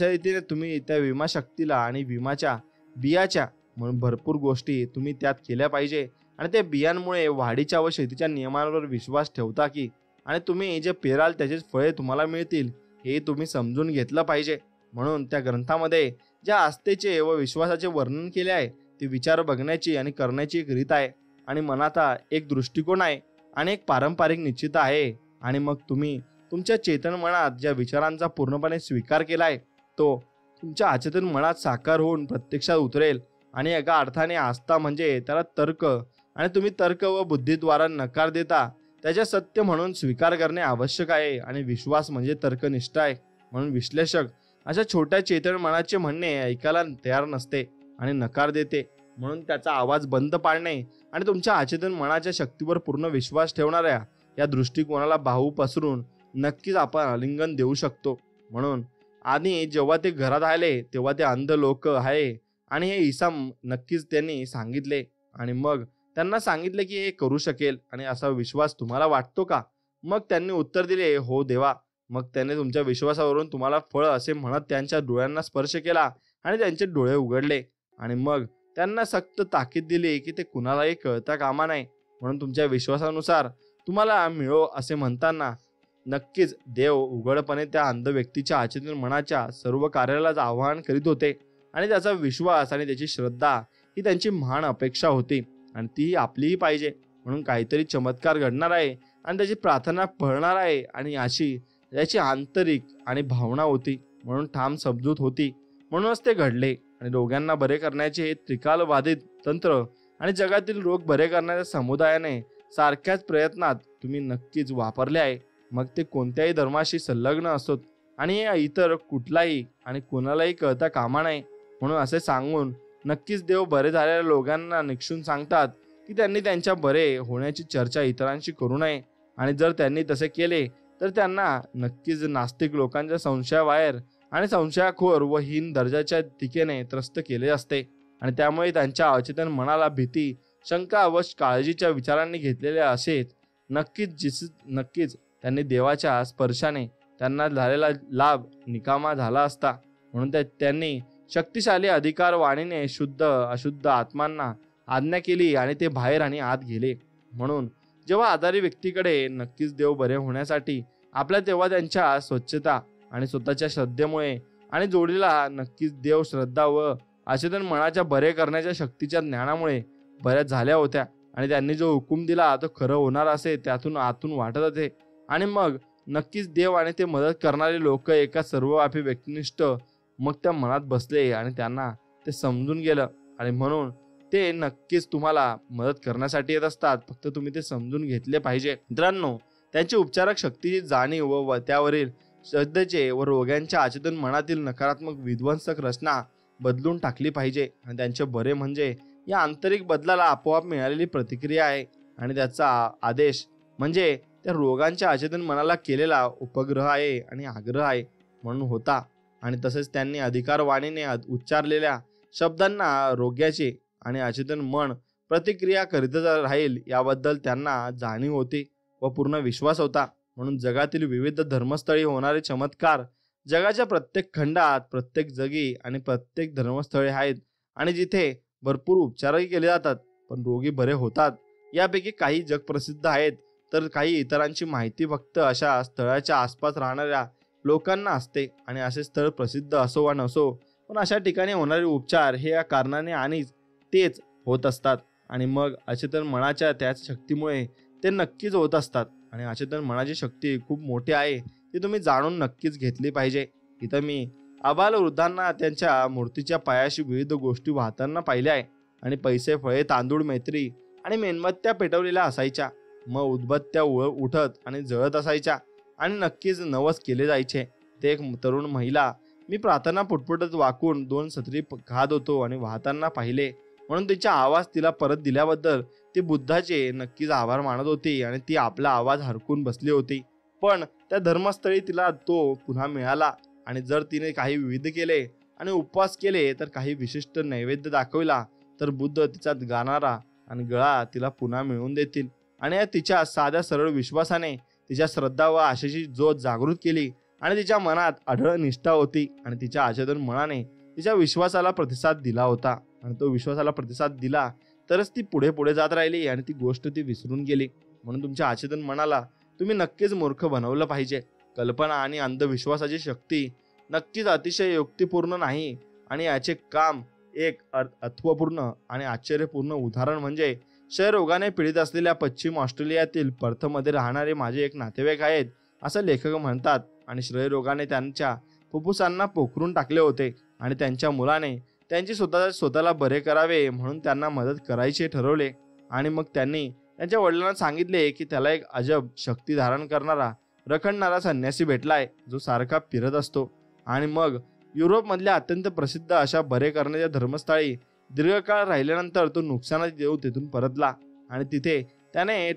रीतीने तुम्ही त्या विमा शक्तीला आणि विमाच्या बियाच्या म्हणून भरपूर गोष्टी तुम्ही त्यात केल्या पाहिजे. आणि त्या बियांमुळे वाढीच्या व शेतीच्या नियमांवर विश्वास ठेवता की आणि तुम्ही जे पेराल त्याचेच फळे तुम्हाला मिळतील हे तुम्ही समजून घेतलं पाहिजे. म्हणून त्या ग्रंथामध्ये ज्या आस्थेचे व विश्वासाचे वर्णन केले आहे ते विचार बघण्याची आणि करण्याची एक रीत आहे आणि मनाचा एक दृष्टिकोन आहे. आणि एक पारंपरिक निश्चित आहे. आणि मग तुम्ही तुमच्या चेतन मनात ज्या विचारांचा पूर्णपणे स्वीकार केलाय तो तुमच्या अचेतन मनात साकार होऊन प्रत्यक्षात उतरेल. आणि एका अर्थाने आस्था म्हणजे त्याला तर्क, आणि तुम्ही तर्क व बुद्धीद्वारा नकार देता त्याच्या सत्य म्हणून स्वीकार करणे आवश्यक आहे. आणि विश्वास म्हणजे तर्कनिष्ठ आहे. म्हणून विश्लेषक अशा छोट्या चेतन मनाचे म्हणणे ऐकायला तयार नसते आणि नकार देते. म्हणून त्याचा आवाज बंद पाडणे आणि तुमच्या अचेतन मनाच्या शक्तीवर पूर्ण विश्वास ठेवणाऱ्या या दृष्टिकोनाला बाहू पसरून नक्कीच आपण आलिंगन देऊ शकतो. म्हणून आणि जेव्हा ते घरात आले तेव्हा ते अंध लोक आहे आणि हे ईसा नक्कीच त्यांनी सांगितले. आणि मग त्यांना सांगितले की हे करू शकेल आणि असा विश्वास तुम्हाला वाटतो का? मग त्यांनी उत्तर दिले, हो देवा. मग त्याने तुमच्या विश्वासावरून तुम्हाला फळ असे म्हणत त्यांच्या डोळ्यांना स्पर्श केला आणि त्यांचे डोळे उघडले. आणि मग त्यांना सक्त ताकीद दिली की ते कुणालाही कळता कामा नाही. म्हणून तुमच्या विश्वासानुसार तुम्हाला मिळो असे म्हणताना नक्कीच देव उघडपणे त्या अंध व्यक्तीच्या अचेतन मनाच्या सर्व कार्यालाच आवाहन करीत होते. आणि त्याचा विश्वास आणि त्याची श्रद्धा ही त्यांची महान अपेक्षा होती आणि ती आपलीही पाहिजे. म्हणून काहीतरी चमत्कार घडणार आहे आणि त्याची प्रार्थना फळणार आहे आणि याची आंतरिक आणि भावना होती. म्हणून ठाम समजूत होती. म्हणूनच ते घडले. आणि रोग्यांना बरे करण्याचे हे त्रिकालबाधित तंत्र आणि जगातील रोग बरे करण्याच्या समुदायाने सारख्याच प्रयत्नात तुम्ही नक्कीच वापरले आहे. मग ते कोणत्याही धर्माशी संलग्न असोत आणि इतर कुठलाही आणि कोणालाही कळता कामा नये. म्हणून असे सांगून नक्कीच देव बरे झालेल्या लोकांना निक्षून सांगतात की त्यांनी त्यांच्या बरे होण्याची चर्चा इतरांशी करू नये. आणि जर त्यांनी तसे केले तर त्यांना नक्कीच नास्तिक लोकांच्या संशयाबाहेर आणि संशयाखोर व हीन दर्जाच्या टीकेने त्रस्त केले असते. आणि त्यामुळे त्यांच्या अचेतन मनाला भीती, शंका व काळजीच्या विचारांनी घेतलेले असेत. नक्कीच त्यांनी देवाच्या स्पर्शाने त्यांना झालेला लाभ निकामा झाला असता. म्हणून त्यांनी शक्तिशाली अधिकार वाणीने शुद्ध अशुद्ध आत्मांना आज्ञा केली आणि ते बाहेर आणि आत गेले. म्हणून जेव्हा आजारी व्यक्तीकडे नक्कीच देव बरे होण्यासाठी आपल्या तेव्हा त्यांच्या स्वच्छता आणि स्वतःच्या श्रद्धेमुळे आणि जोडीला नक्कीच देव श्रद्धा व अचेतन मनाच्या बरे करण्याच्या शक्तीच्या ज्ञानामुळे बऱ्याच झाल्या होत्या. आणि त्यांनी जो हुकूम दिला तो खरं होणार असे त्यातून आतून वाटत होते. आणि मग नक्कीच देव आणि ते मदत करणारे लोक एका सर्वव्यापी व्यक्तिनिष्ठ मग त्या मनात बसले आणि त्यांना ते समजून गेलं. आणि म्हणून ते नक्कीच तुम्हाला मदत करण्यासाठी येत असतात. फक्त तुम्ही ते समजून घेतले पाहिजे. मित्रांनो, त्यांची उपचारक शक्तीची जाणीव व त्यावरील श्रद्धेचे व रोग्यांच्या अचेतन मनातील नकारात्मक विध्वंसक रचना बदलून टाकली पाहिजे. आणि त्यांचे बरे म्हणजे या आंतरिक बदलाला आपोआप मिळालेली प्रतिक्रिया आहे. आणि त्याचा आदेश म्हणजे त्या रोगांच्या अचेतन मनाला केलेला उपग्रह आहे आणि आग्रह आहे म्हणून होता. आणि तसेच त्यांनी अधिकार वाणीने उच्चारलेल्या शब्दांना रोग्याचे आणि अचेतन मन प्रतिक्रिया करीतच राहील याबद्दल त्यांना जाणीव होती व पूर्ण विश्वास होता. म्हणून जगातील विविध धर्मस्थळी होणारे चमत्कार जगाच्या प्रत्येक खंडात, प्रत्येक जगी आणि प्रत्येक धर्मस्थळे आहेत. आणि जिथे भरपूर उपचारही केले जातात पण रोगी बरे होतात. यापैकी काही जगप्रसिद्ध आहेत तर काही इतरांची माहिती फक्त अशा स्थळाच्या आसपास राहणाऱ्या लोकांना असते. आणि असे स्थळ प्रसिद्ध असो वा नसो पण अशा ठिकाणी होणारे उपचार हे या कारणाने आणि तेच होत असतात. आणि मग अचेतन मनाच्या त्याच शक्तीमुळे ते नक्कीच होत असतात. आणि अचेतन मनाची शक्ती खूप मोठी आहे, ती तुम्ही जाणून नक्कीच घेतली पाहिजे. इथं मी आबाल वृद्धांना त्यांच्या मूर्तीच्या पायाशी विविध गोष्टी वाहताना पाहिले आहे. आणि पैसे, फळे, तांदूळ, मैत्री आणि मेणबत्त्या पेटवलेल्या असायच्या. मग उदबत्त्या उठत आणि जळत असायच्या आणि नक्कीच नवस केले जायचे. ते एक तरुण महिला मी प्रार्थना पुटपुटत वाकून 2 सत्री खात होतो आणि वाहताना पाहिले. म्हणून तिचा आवाज तिला परत दिल्याबद्दल ती बुद्धाचे नक्कीच आभार मानत होती आणि ती आपला आवाज हरकून बसली होती. पण त्या धर्मस्थळी तिला तो पुन्हा मिळाला. आणि जर तिने काही विविध केले आणि उपवास केले तर काही विशिष्ट नैवेद्य दाखविला तर बुद्ध तिचा गाणारा आणि गळा तिला पुन्हा मिळवून देतील. आणि तिच्या साध्या सरळ विश्वासाने तिच्या श्रद्धा व आशेची ज्योत जागृत केली आणि तिच्या मनात अढळ निष्ठा होती. आणि तिच्या अचेतन मनाने तिच्या विश्वासाला प्रतिसाद दिला होता. आणि तो विश्वासाला प्रतिसाद दिला तरच ती पुढे पुढे जात राहिली आणि ती गोष्ट ती विसरून गेली. म्हणून तुमच्या अचेतन मनाला तुम्ही नक्कीच मूर्ख बनवलं पाहिजे. कल्पना आणि अंधविश्वासाची शक्ती नक्कीच अतिशय युक्तिपूर्ण नाही. आणि याचे काम एक अर्थपूर्ण आणि आश्चर्यपूर्ण उदाहरण म्हणजे क्षयरोगाने पीडित असलेल्या पश्चिम ऑस्ट्रेलियातील पर्थमध्ये राहणारे माझे एक नातेवाईक आहेत असं लेखक म्हणतात. आणि क्षयरोगाने त्यांच्या फुफ्फुसांना पोखरून टाकले होते आणि त्यांच्या मुलाने त्यांची स्वतःला बरे करावे म्हणून त्यांना मदत करायचे ठरवले. आणि मग त्यांनी त्यांच्या वडिलांना सांगितले की त्याला एक अजब शक्ती धारण करणारा रखडणारा संन्यासी भेटलाय जो सारखा फिरत असतो. आणि मग युरोपमधल्या अत्यंत प्रसिद्ध अशा बरे करण्याच्या धर्मस्थळी दीर्घकाळ राहिल्यानंतर तो नुकसानात येऊ तिथून परतला. आणि तिथे त्याने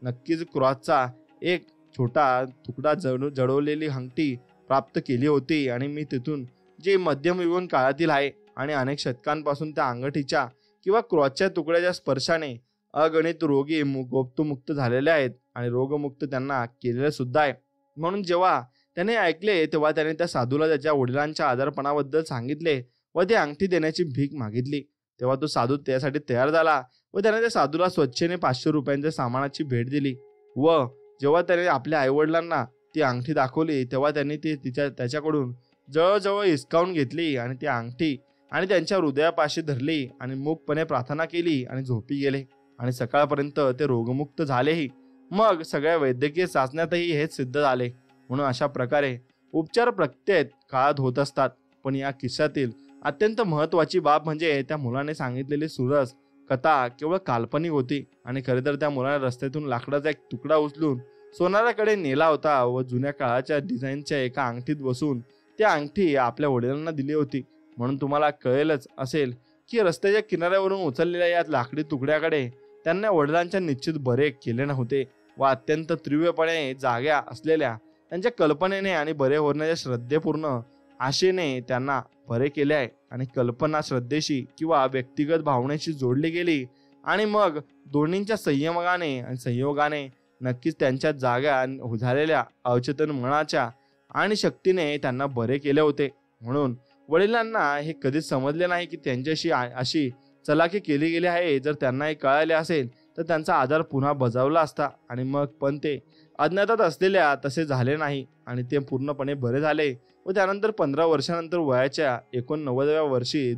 नक्कीच क्रॉसचा एक छोटा तुकडा जडवलेली अंगठी प्राप्त केली होती. आणि मी तिथून जे मध्यमयुगीन काळातील आहे आणि अनेक शतकांपासून त्या अंगठीच्या किंवा क्रॉसच्या तुकड्याच्या स्पर्शाने अगणित रोगी गोप्तमुक्त झालेले आहेत आणि रोगमुक्त त्यांना केलेले सुद्धा आहे. म्हणून जेव्हा त्याने ऐकले तेव्हा त्याने त्या साधूला त्याच्या वडिलांच्या आजारपणाबद्दल सांगितले व ती अंगठी देण्याची भीक मागितली. तेव्हा तो साधू त्यासाठी तयार झाला व त्याने त्या साधूला स्वच्छेने 500 रुपयांच्या सामानाची भेट दिली. व जेव्हा त्याने आपल्या आईवडिलांना ती अंगठी दाखवली तेव्हा त्यांनी ती त्याच्याकडून जवळजवळ हिसकावून घेतली आणि ती अंगठी आणि त्यांच्या हृदयापाशी धरली आणि मूकपणे प्रार्थना केली आणि झोपी गेले. आणि सकाळपर्यंत ते रोगमुक्त झालेही. मग सगळ्या वैद्यकीय चाचण्यातही हेच सिद्ध झाले. म्हणून अशा प्रकारे उपचार प्रत्येक काळात होत असतात. पण या किस्सातील अत्यंत महत्त्वाची बाब म्हणजे त्या मुलाने सांगितलेली सुरस कथा केवळ काल्पनिक होती. आणि खरे तर त्या मुलाने रस्त्यातून लाकडाचा एक तुकडा उचलून सोनाराकडे नेला होता व जुन्या काळाच्या डिझाईनच्या एका अंगठीत बसून ती अंगठी आपल्या वडिलांना दिली होती. म्हणून तुम्हाला कळेलच असेल की रस्त्याच्या किनाऱ्यावरून उचललेल्या या लाकडी तुकड्याकडे त्यांना वडिलांच्या निश्चित बरे केले नव्हते व अत्यंत तीव्रपणे जाग्या असलेल्या त्यांच्या कल्पनेने आणि बरे होण्याच्या श्रद्धेपूर्ण आशेने त्यांना बरे केले आहे. आणि कल्पना श्रद्धेशी किंवा व्यक्तिगत भावनेशी जोडली गेली आणि मग दोन्हींच्या संयोगाने नक्कीच त्यांच्या जाग्या झालेल्या अवचेतन मनाच्या आणि शक्तीने त्यांना बरे केले होते. म्हणून वडिलांना हे कधीच समजले नाही की त्यांच्याशी अशी चलाखी केली गेली आहे. जर त्यांना हे कळाले असेल तर त्यांचा आधार पुन्हा बजावला असता. आणि मग पण ते अज्ञातात असलेल्या तसे झाले नाही आणि ते पूर्णपणे बरे झाले. व त्यानंतर 15 वर्षानंतर वयाच्या 89व्या वर्षी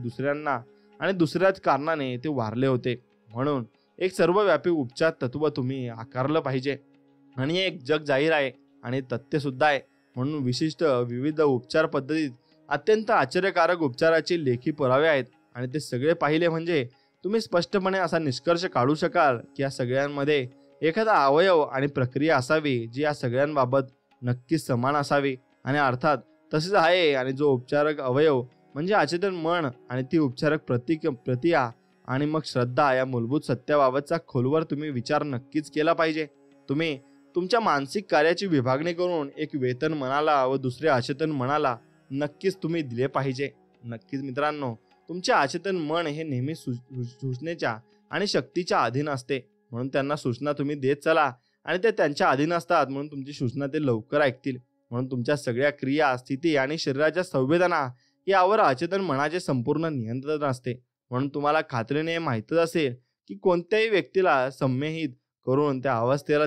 दुसऱ्याच कारणाने ते वारले होते. म्हणून एक सर्वव्यापी उपचार तत्व तुम्ही आकारलं पाहिजे. आणि एक जग जाहीर आहे आणि तथ्य सुद्धा आहे. म्हणून विशिष्ट विविध उपचार पद्धतीत अत्यंत आश्चर्यकारक उपचाराचे लेखी पुरावे आहेत. आणि ते सगळे पाहिले म्हणजे तुम्ही स्पष्टपणे असा निष्कर्ष काढू शकाल की या सगळ्यांमध्ये एखादा अवयव आणि प्रक्रिया असावी जी या सगळ्यांबाबत नक्कीच समान असावी. आणि अर्थात तसेच आहे. आणि जो उपचारक अवयव म्हणजे अचेतन मन आणि ती उपचारक प्रतिक्रिया आणि मग श्रद्धा या मूलभूत सत्याबाबतचा खोलवर तुम्ही विचार नक्कीच केला पाहिजे. तुम्ही तुमच्या मानसिक कार्याची विभागणी करून एक वेतन मनाला व दुसरे अचेतन मनाला नक्कीच तुम्ही दिले पाहिजे. नक्कीच मित्रांनो, तुमचे अचेतन मन हे नेहमी सूचनेच्या आणि शक्तीच्या अधीन असते. म्हणून त्यांना सूचना तुम्ही देत चला आणि ते त्यांच्या अधीन असतात. म्हणून तुमची सूचना ते लवकर ऐकतील. म्हणून तुमच्या सगळ्या क्रिया, स्थिती आणि शरीराच्या संवेदना यावर अचेतन मनाचे संपूर्ण नियंत्रण असते. म्हणून तुम्हाला खात्रीने माहीतच असेल की कोणत्याही व्यक्तीला संमोहित करून त्या अवस्थेला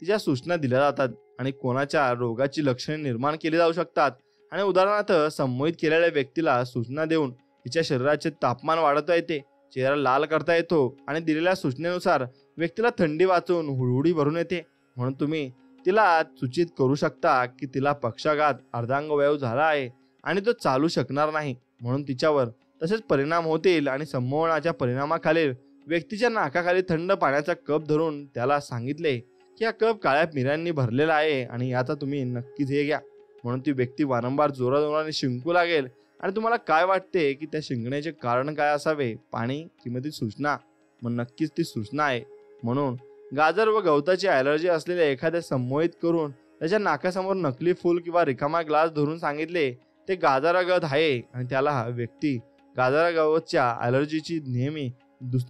तिच्या सूचना दिल्या जातात आणि कोणाच्या रोगाची लक्षणे निर्माण केली जाऊ शकतात. आणि उदाहरणार्थ संमोहित केलेल्या व्यक्तीला सूचना देऊन तिच्या शरीराचे तापमान वाढवता येते, चेहरा लाल करता येतो आणि दिलेल्या सूचनेनुसार व्यक्तीला थंडी वाचून हुळहुळी भरून येते. म्हणून तुम्ही तिला सूचित करू शकता की तिला पक्षाघात अर्धांगवायू झाला आहे आणि तो चालू शकणार नाही. म्हणून तिच्यावर तसेच परिणाम होतील. आणि संमोहनाच्या परिणामाखालील व्यक्तीच्या नाकाखाली थंड पाण्याचा कप धरून त्याला सांगितले की हा कप काळ्या मिऱ्यांनी भरलेला आहे आणि याचा तुम्ही नक्कीच हे घ्या. म्हणून ती व्यक्ती वारंवार जोराजोराने शिंकू लागेल. आणि तुम्हाला काय वाटते की त्या शिंकण्याचे कारण काय असावे? पाणी किंवा ती सूचना? मग नक्कीच ती सूचना आहे. म्हणून गाजर व गवताची ॲलर्जी असलेल्या एखाद्या संमोहित करून त्याच्या नाकासमोर नकली फूल किंवा रिकामा ग्लास धरून सांगितले ते गाजरागवत आहे आणि त्याला हा व्यक्ती गाजरागवतच्या ॲलर्जीची नेहमी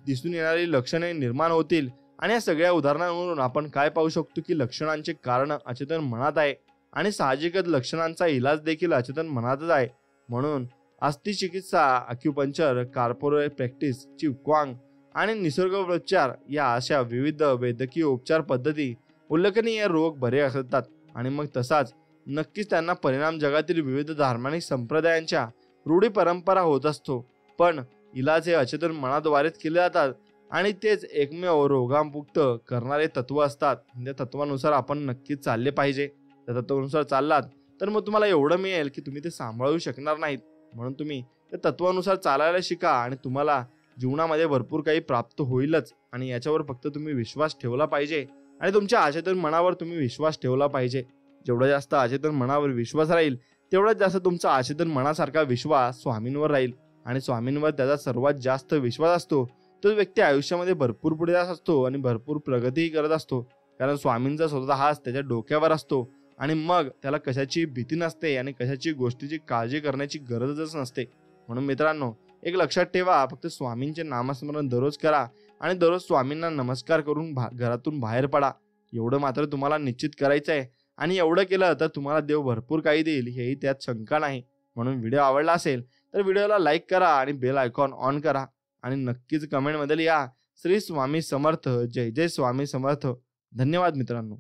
दिसून येणारी लक्षणे निर्माण होतील. आणि या सगळ्या उदाहरणांवरून आपण काय पाहू शकतो की लक्षणांचे कारण अचेतन मनात आहे आणि साहजिकच लक्षणांचा इलाज देखील अचेतन मनातच आहे. म्हणून अस्थिचिकित्सा, अक्युपंक्चर, कॉर्पोरेट प्रॅक्टिस, क्वांग आणि निसर्गोपचार या अशा विविध वैद्यकीय उपचार पद्धती उल्लेखनीय रोग बरे असतात. आणि मग तसाच नक्कीच त्यांना परिणाम जगातील विविध धार्मिक संप्रदायांच्या रूढी परंपरा होत असतो. पण इलाज हे अचेतन मनाद्वारेच केले जातात. आणि तेच एकमेव रोगामुक्त करणारे तत्व असतात. त्या तत्वानुसार आपण नक्कीच चालले पाहिजे. त्या तत्वानुसार चाललात तर मग तुम्हाला एवढं मिळेल की तुम्ही ते सांभाळू शकणार नाहीत. म्हणून तुम्ही त्या तत्वानुसार चालायला शिका आणि तुम्हाला जीवनामध्ये भरपूर काही प्राप्त होईलच. आणि याच्यावर फक्त तुम्ही विश्वास ठेवला पाहिजे आणि तुमच्या अचेतन मनावर तुम्ही विश्वास ठेवला पाहिजे. जेवढा जास्त अचेतन मनावर विश्वास राहील तेवढाच जास्त तुमचा अचेतन मनासारखा विश्वास स्वामींवर राहील. आणि स्वामींवर त्याचा सर्वात जास्त विश्वास असतो तो व्यक्ती आयुष्यामध्ये भरपूर पुढे जात असतो आणि भरपूर प्रगतीही करत असतो. कारण स्वामींचा स्वतः हात त्याच्या डोक्यावर असतो आणि मग त्याला कशाची भीती नसते आणि कशाची गोष्टीची काळजी करण्याची गरजच नसते. म्हणून मित्रांनो, एक लक्षात ठेवा, फक्त स्वामींचे नामस्मरण दररोज करा आणि दररोज स्वामींना नमस्कार करून घरातून बाहेर पडा. एवढं मात्र तुम्हाला निश्चित करायचं आहे. आणि एवढं केलं तर तुम्हाला देव भरपूर काही देईल, हेही त्यात शंका नाही. म्हणून व्हिडिओ आवडला असेल तर व्हिडिओला लाईक करा आणि बेल आयकॉन ऑन करा आणि नक्कीच कमेंटमध्ये लिहा श्री स्वामी समर्थ. जय जय स्वामी समर्थ. धन्यवाद मित्रांनो.